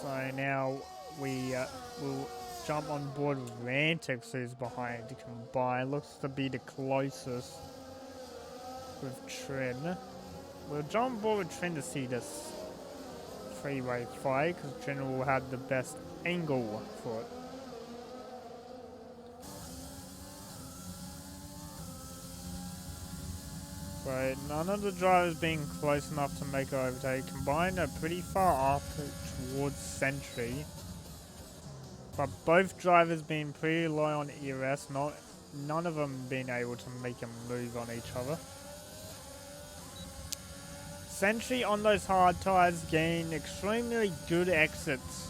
So now we will jump on board Rantix, who's behind to combine. Looks to be the closest with Trin. We'll jump on board with Trin to see this freeway fight, because Trin will have the best angle for it. But none of the drivers being close enough to make an overtake. Combined are pretty far up towards Sentry. But both drivers being pretty low on ERS, none of them being able to make a move on each other. Sentry on those hard tyres gain extremely good exits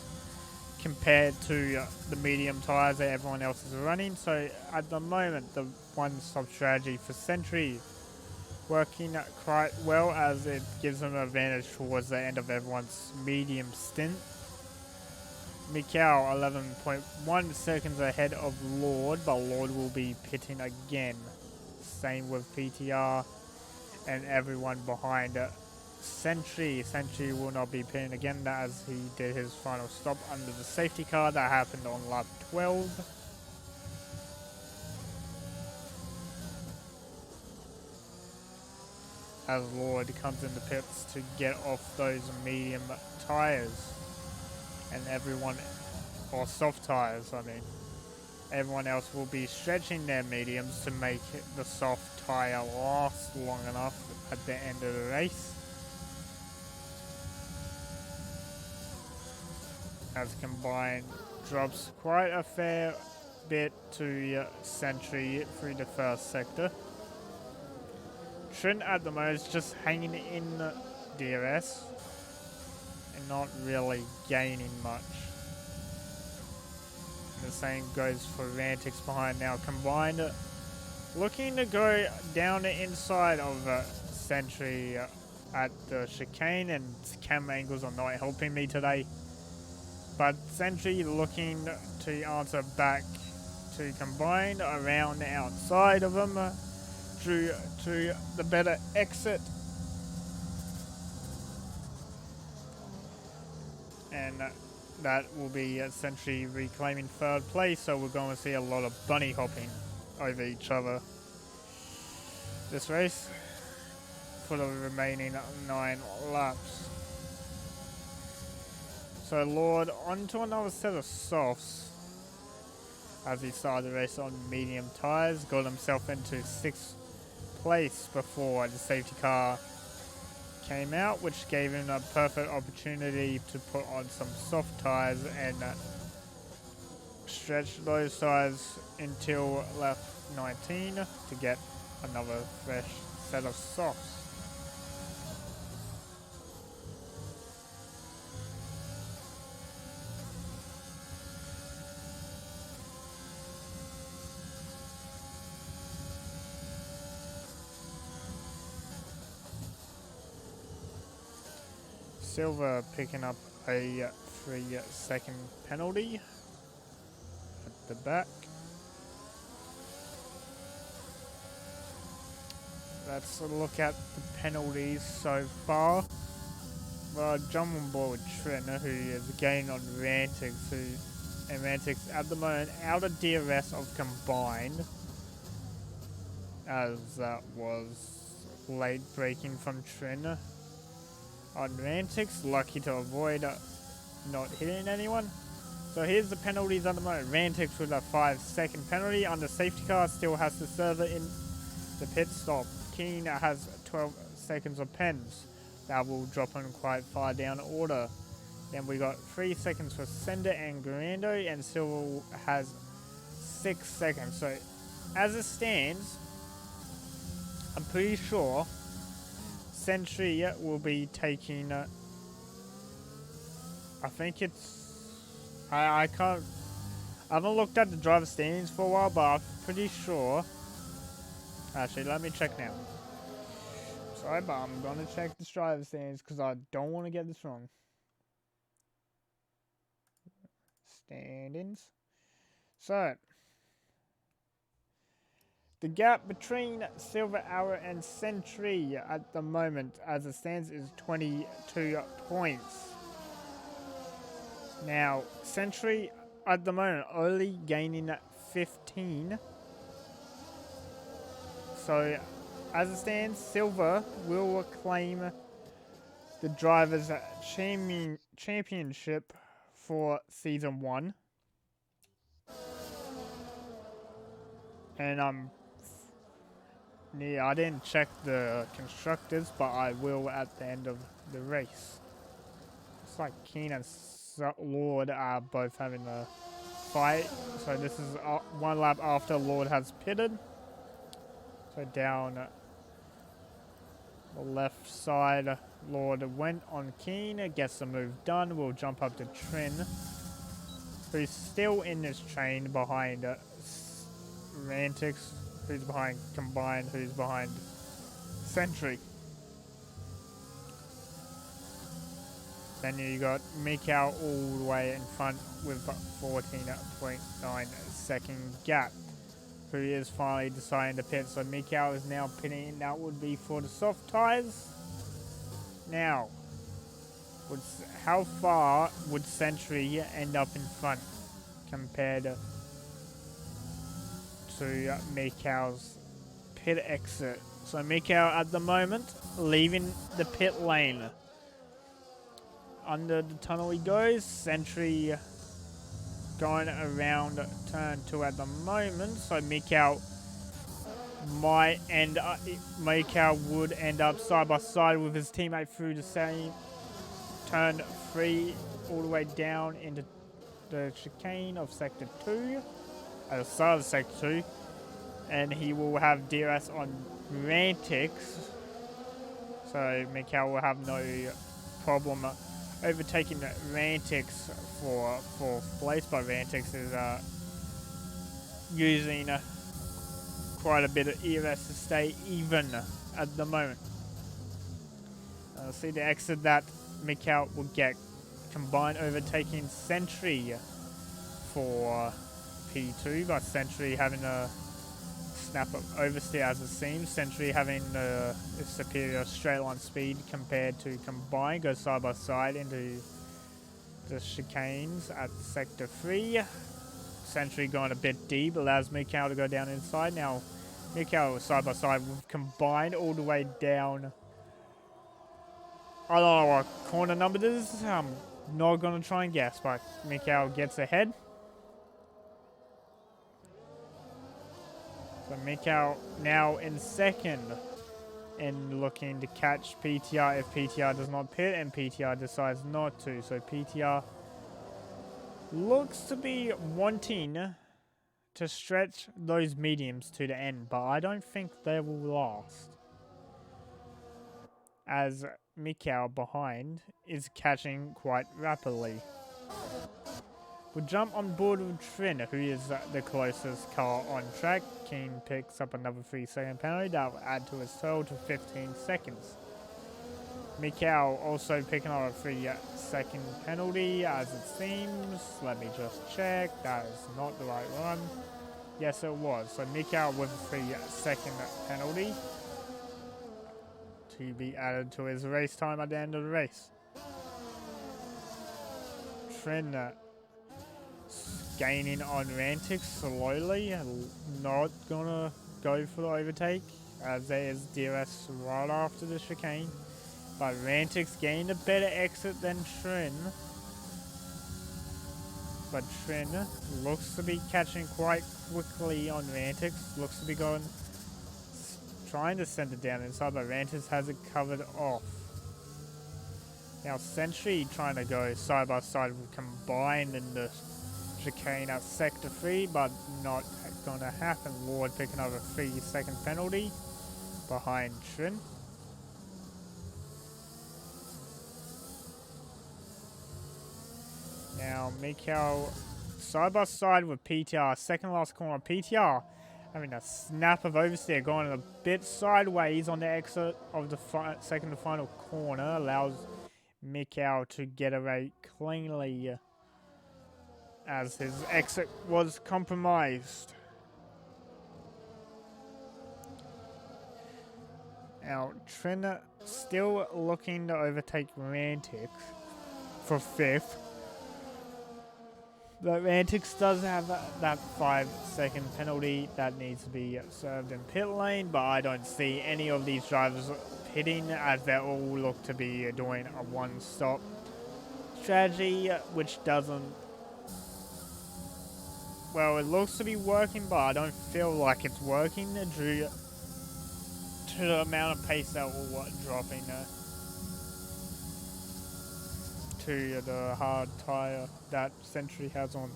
compared to the medium tyres that everyone else is running. So at the moment, the one-stop strategy for Sentry working quite well, as it gives them an advantage towards the end of everyone's medium stint. Mikau 11.1 seconds ahead of Lord, but Lord will be pitting again. Same with PTR and everyone behind Sentry. Sentry will not be pitting again, as he did his final stop under the safety car that happened on lap 12. As Lord comes in the pits to get off those medium tyres. And everyone, or soft tyres I mean, everyone else will be stretching their mediums to make the soft tyre last long enough at the end of the race. As Combined drops quite a fair bit to Sentry through the first sector. Trin at the moment is just hanging in DRS and not really gaining much. And the same goes for Rantix behind now. Combined looking to go down the inside of Sentry at the chicane, and camera angles are not helping me today. But Sentry looking to answer back to Combined around the outside of him. To the better exit, and that will be Sentry reclaiming third place, so we're going to see a lot of bunny hopping over each other this race for the remaining 9 laps. So Lord onto another set of softs as he started the race on medium tyres, got himself into 6th place before the safety car came out, which gave him a perfect opportunity to put on some soft tyres and stretch those tyres until lap 19 to get another fresh set of softs. Silver picking up a 3-second penalty at the back. Let's look at the penalties so far. Well, jump on board with Trin, who is gained on Rantix, and Rantix at the moment out of DRS of Combined, as that was late braking from Trin. On Rantix, lucky to avoid not hitting anyone. So here's the penalties at the moment. Rantix with a 5-second penalty on the safety car, still has to serve it in the pit stop. Keen has 12 seconds of pens. That will drop him quite far down order. Then we got 3 seconds for Sender and Grando, and Silver has 6 seconds. So as it stands, I'm pretty sure Sentry will be taking, I think it's, I can't, I haven't looked at the driver standings for a while, but I'm pretty sure, actually let me check now. Sorry, but I'm going to check the driver standings because I don't want to get this wrong. Standings. So, the gap between Silver Arrow and Sentry at the moment, as it stands, is 22 points. Now, Sentry at the moment only gaining 15. So, as it stands, Silver will claim the Drivers' Championship for Season 1. And I didn't check the constructors, but I will at the end of the race. It's like Keen and Lord are both having a fight. So this is one lap after Lord has pitted. So down the left side, Lord went on Keen, gets the move done. We'll jump up to Trin, who's still in this train behind Rantix, who's behind Combine, who's behind Sentry. Then you got Mikau all the way in front with 14.9 second gap, who is finally deciding to pit. So Mikau is now pitting. That would be for the soft tyres. Now, how far would Sentry end up in front compared to Mikau's pit exit? So Mikau at the moment leaving the pit lane. Under the tunnel he goes. Sentry going around turn 2 at the moment. So Mikau might end up, Mikau would end up side by side with his teammate through the same turn 3 all the way down into the chicane of sector 2 at the start of sector 2, and he will have DRS on Rantix, so Mikau will have no problem overtaking Rantix for 4th place, but Rantix is using quite a bit of ERS to stay even at the moment. See the exit that Mikau will get. Combine overtaking Sentry for P2, but Sentry having a snap oversteer as it seems. Sentry having a superior straight line speed compared to Combine. Goes side by side into the chicanes at sector 3. Sentry going a bit deep, allows Mikau to go down inside. Now Mikau side by side with Combine all the way down. I don't know what corner number this is. I'm not going to try and guess, but Mikau gets ahead. So Mikau now in second and looking to catch PTR if PTR does not pit and PTR decides not to. So PTR looks to be wanting to stretch those mediums to the end, but I don't think they will last, as Mikau behind is catching quite rapidly. We'll jump on board with Trin, who is the closest car on track. Keen picks up another 3-second penalty. That will add to his total to 15 seconds. Mikau also picking up a 3-second penalty, as it seems. Let me just check. That is not the right one. Yes, it was. So Mikau with a 3-second penalty to be added to his race time at the end of the race. Trin gaining on Rantix slowly, not gonna go for the overtake as there is DRS right after the chicane, but Rantix gained a better exit than Trin, but Trin looks to be catching quite quickly on Rantix, looks to be trying to send it down inside, but Rantix has it covered off. Now Sentry trying to go side by side with Combined in the chicane at Sector 3, but not going to happen. Lord picking up a 3-second penalty behind Trin. Now Mikhail side by side with PTR, second last corner. PTR having a snap of oversteer, going a bit sideways on the exit of the second to final corner, allows Mikhail to get away cleanly as his exit was compromised. Now Trin still looking to overtake Rantix for 5th. But Rantix does have that 5-second penalty that needs to be served in pit lane, but I don't see any of these drivers pitting as they all look to be doing a one-stop strategy, which doesn't... Well, it looks to be working, but I don't feel like it's working due to the amount of pace that will dropping to the hard tyre that Sentry has on.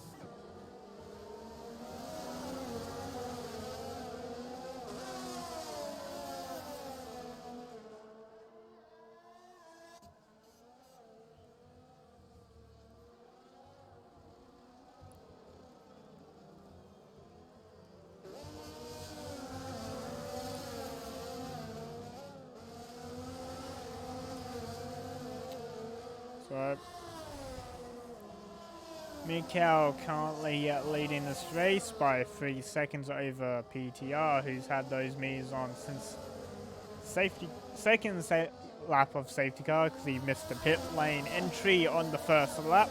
So Mikhail currently leading this race by 3 seconds over PTR, who's had those meters on since second lap of safety car because he missed the pit lane entry on the first lap.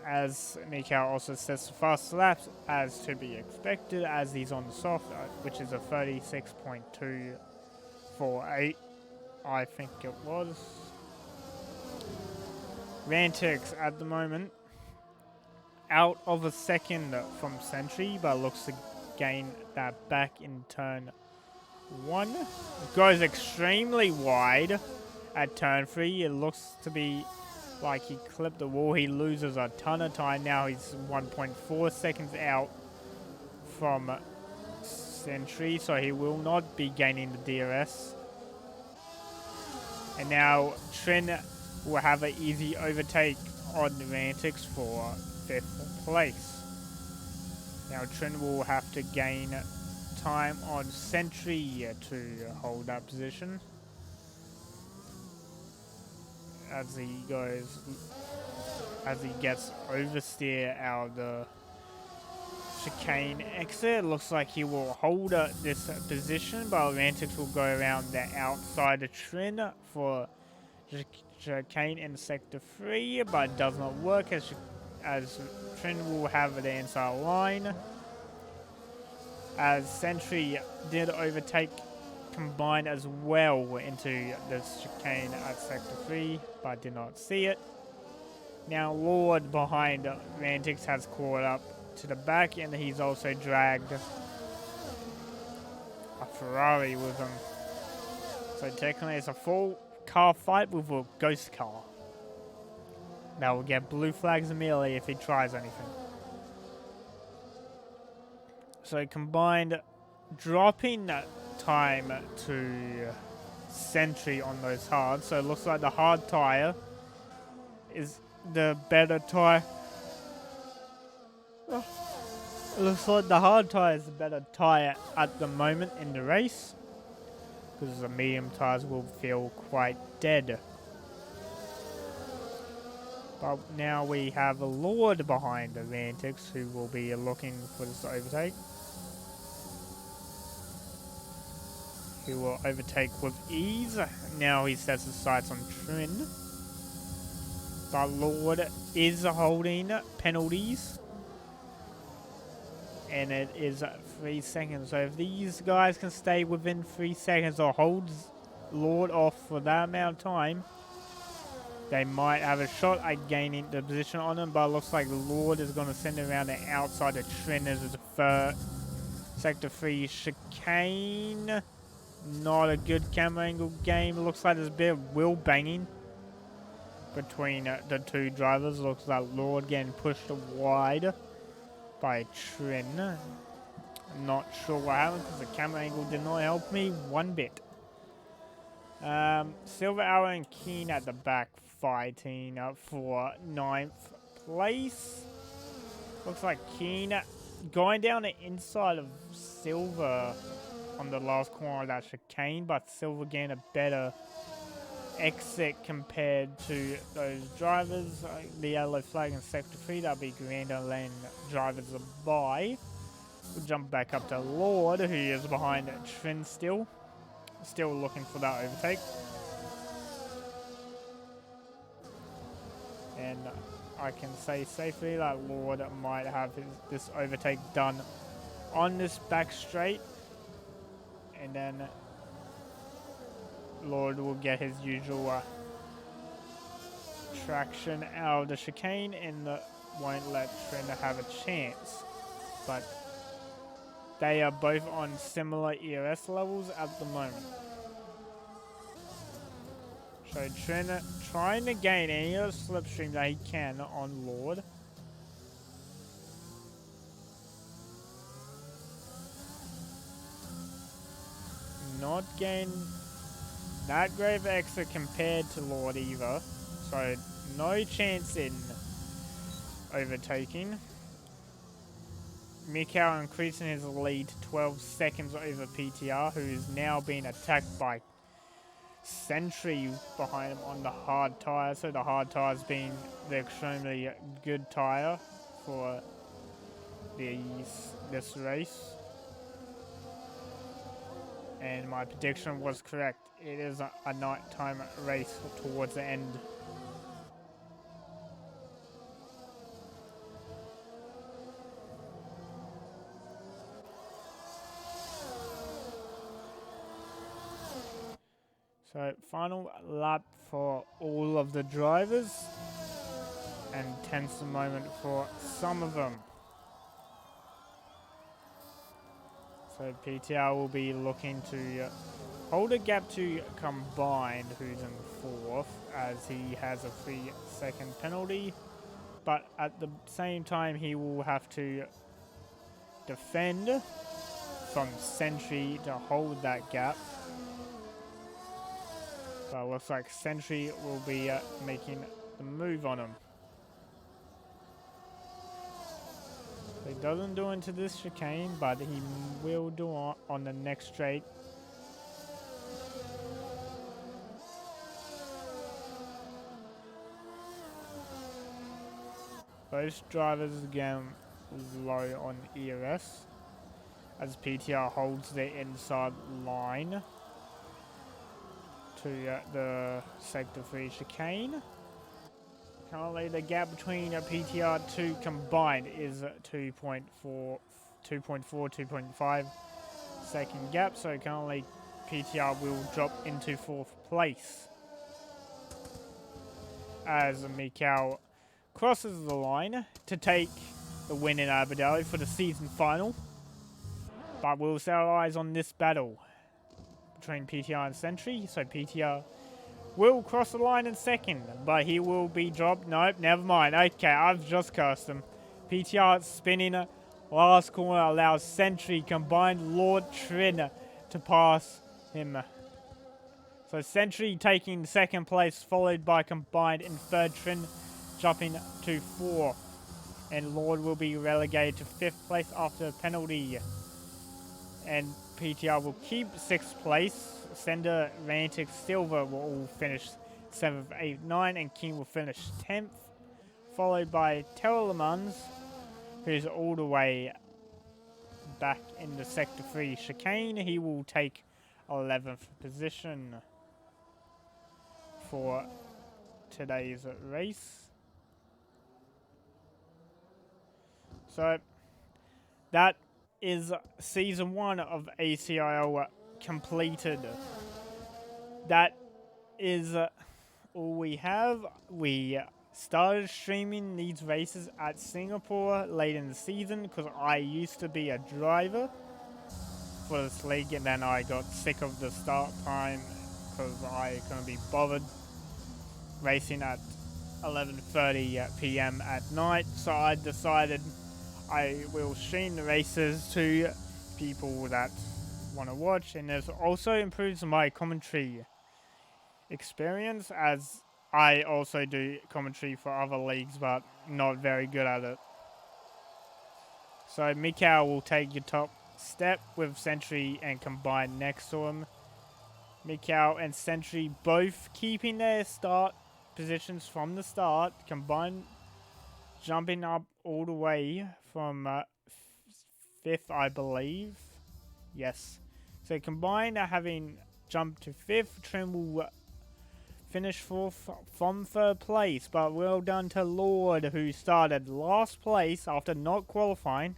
As Mikhail also sets the fast laps as to be expected, as he's on the soft, which is a 36.248, I think it was. Rantix at the moment out of a second from Sentry, but looks to gain that back in turn 1. Goes extremely wide at turn 3. It looks to be like he clipped the wall. He loses a ton of time. Now he's 1.4 seconds out from Sentry, so he will not be gaining the DRS. And now Trin will have an easy overtake on Rantix for 5th place. Now Trin will have to gain time on Sentry to hold that position as he gets oversteer out of the chicane exit. It looks like he will hold this position, but Rantix will go around the outside of Trin for chicane in sector 3, but it does not work as Trin will have the inside line. As Sentry did overtake Combined as well into this chicane at sector 3, but did not see it. Now Lord behind Rantix has caught up to the back, and he's also dragged a Ferrari with him. So technically it's a full car fight with a ghost car. That will get blue flags immediately if he tries anything. So Combined dropping time to Sentry on those hards. So it looks like the hard tyre is the better tyre. It looks like the hard tyre is the better tyre at the moment in the race, because the medium tyres will feel quite dead. But now we have a Lord behind the Rantix who will be looking for this overtake. He will overtake with ease. Now he sets his sights on Trin. But Lord is holding penalties. And it is 3 seconds. So if these guys can stay within 3 seconds or hold Lord off for that amount of time, they might have a shot at gaining the position on him. But it looks like Lord is going to send it around the outside of Trin as the sector 3 chicane. Not a good camera angle game. It looks like there's a bit of wheel banging between the two drivers. Looks like Lord getting pushed wide by Trin. I'm not sure what happened because the camera angle did not help me one bit. Silver Arrow and Keen at the back fighting for 9th place. Looks like Keen going down the inside of Silver on the last corner of that chicane, but Silver getting a better exit compared to those drivers. The yellow flag in sector 3, that'll be Grander Lane drivers by. We'll jump back up to Lord, who is behind Trin still looking for that overtake. And I can say safely that Lord might have this overtake done on this back straight, and then Lord will get his usual traction out of the chicane and won't let Trin have a chance. But they are both on similar ERS levels at the moment. So Trin trying to gain any of the slipstream that he can on Lord. Not gain that great of exit compared to Lord either. So no chance in overtaking. Mikau increasing his lead to 12 seconds over PTR, who is now being attacked by Sentry behind him on the hard tyre. So the hard tyres being the extremely good tyre for this race. And my prediction was correct. It is a nighttime race towards the end. So final lap for all of the drivers, and tense moment for some of them. So PTR will be looking to hold a gap to Combined, who's in 4th, as he has a 3-second penalty. But at the same time, he will have to defend from Sentry to hold that gap. But it looks like Sentry will be making the move on him. He doesn't do into this chicane, but he will do on the next straight. Both drivers again low on ERS as PTR holds the inside line to the sector 3 chicane. Currently the gap between PTR 2 combined is 2.5 second gap, so currently PTR will drop into 4th place as Mikau crosses the line to take the win in Abu Dhabi for the season final. But we'll set our eyes on this battle between PTR and Sentry. So PTR will cross the line in second, but he will be dropped. Nope, never mind. Okay, I've just cursed him. PTR spinning last corner allows Sentry Combined Lord Trin to pass him. So Sentry taking 2nd place, followed by Combined in 3rd, Trin jumping to 4th. And Lord will be relegated to 5th place after a penalty. And PTR will keep 6th place. Sender, Rantic, Silver will all finish 7th, 8th, 9th, and King will finish 10th. Followed by Terralemans, who's all the way back in the Sector 3 chicane. He will take 11th position for today's race. So that is season 1 of ACRL completed. That is all we have. We started streaming these races at Singapore late in the season because I used to be a driver for this league, and then I got sick of the start time because I couldn't be bothered racing at 11:30 p.m. at night. So I decided I will stream the races to people that want to watch, and this also improves my commentary experience, as I also do commentary for other leagues but not very good at it. So Mikau will take your top step with Sentry and Combine next to him. Mikau and Sentry both keeping their start positions from the start. Combine jumping up all the way from 5th, I believe. Yes. So Combine having jumped to 5th. Trim will finish 4th from 3rd place. But well done to Lord, who started last place after not qualifying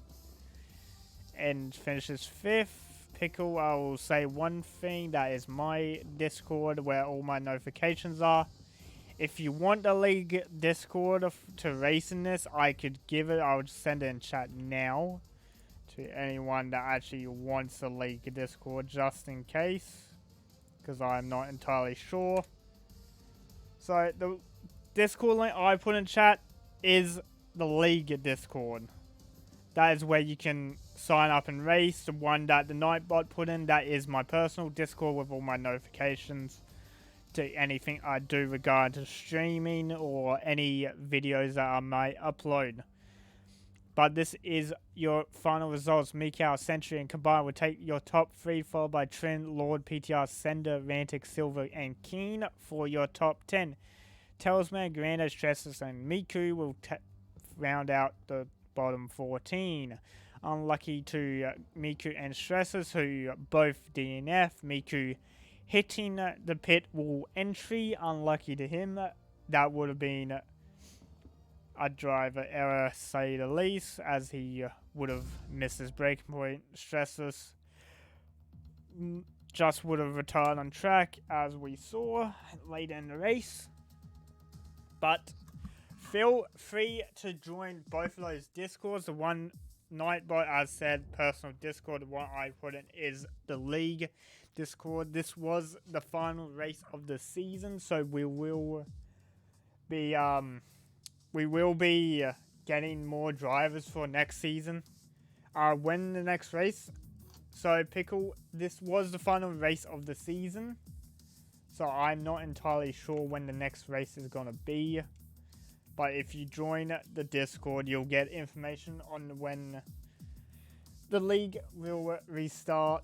and finishes 5th. Pickle, I will say one thing, that is my Discord where all my notifications are. If you want the league Discord to race in this, I could give it. I would send it in chat now to anyone that actually wants the league Discord, just in case, because I'm not entirely sure. So the Discord link I put in chat is the league Discord. That is where you can sign up and race. The one that the Nightbot put in, that is my personal Discord with all my notifications to anything I do regarding to streaming or any videos that I might upload. But this is your final results. Mikau, Sentry, and Combine will take your top 3, followed by Trin, Lord, PTR, Sender, Rantic, Silver, and Keen for your top 10. Talisman, Grando, Stresses, and Miku will round out the bottom 14. Unlucky to Miku and Stresses, who both DNF. Miku hitting the pit wall entry. Unlucky to him. That would have been a driver error, say the least, as he would have missed his breaking point. Stresses just would have retired on track, as we saw later in the race. But feel free to join both of those Discords. The one Nightbot, as said, personal Discord. The one I put in is the league Discord. This was the final race of the season, so we will be getting more drivers for next season. When the next race? So Pickle, this was the final race of the season, so I'm not entirely sure when the next race is gonna be. But if you join the Discord, you'll get information on when the league will restart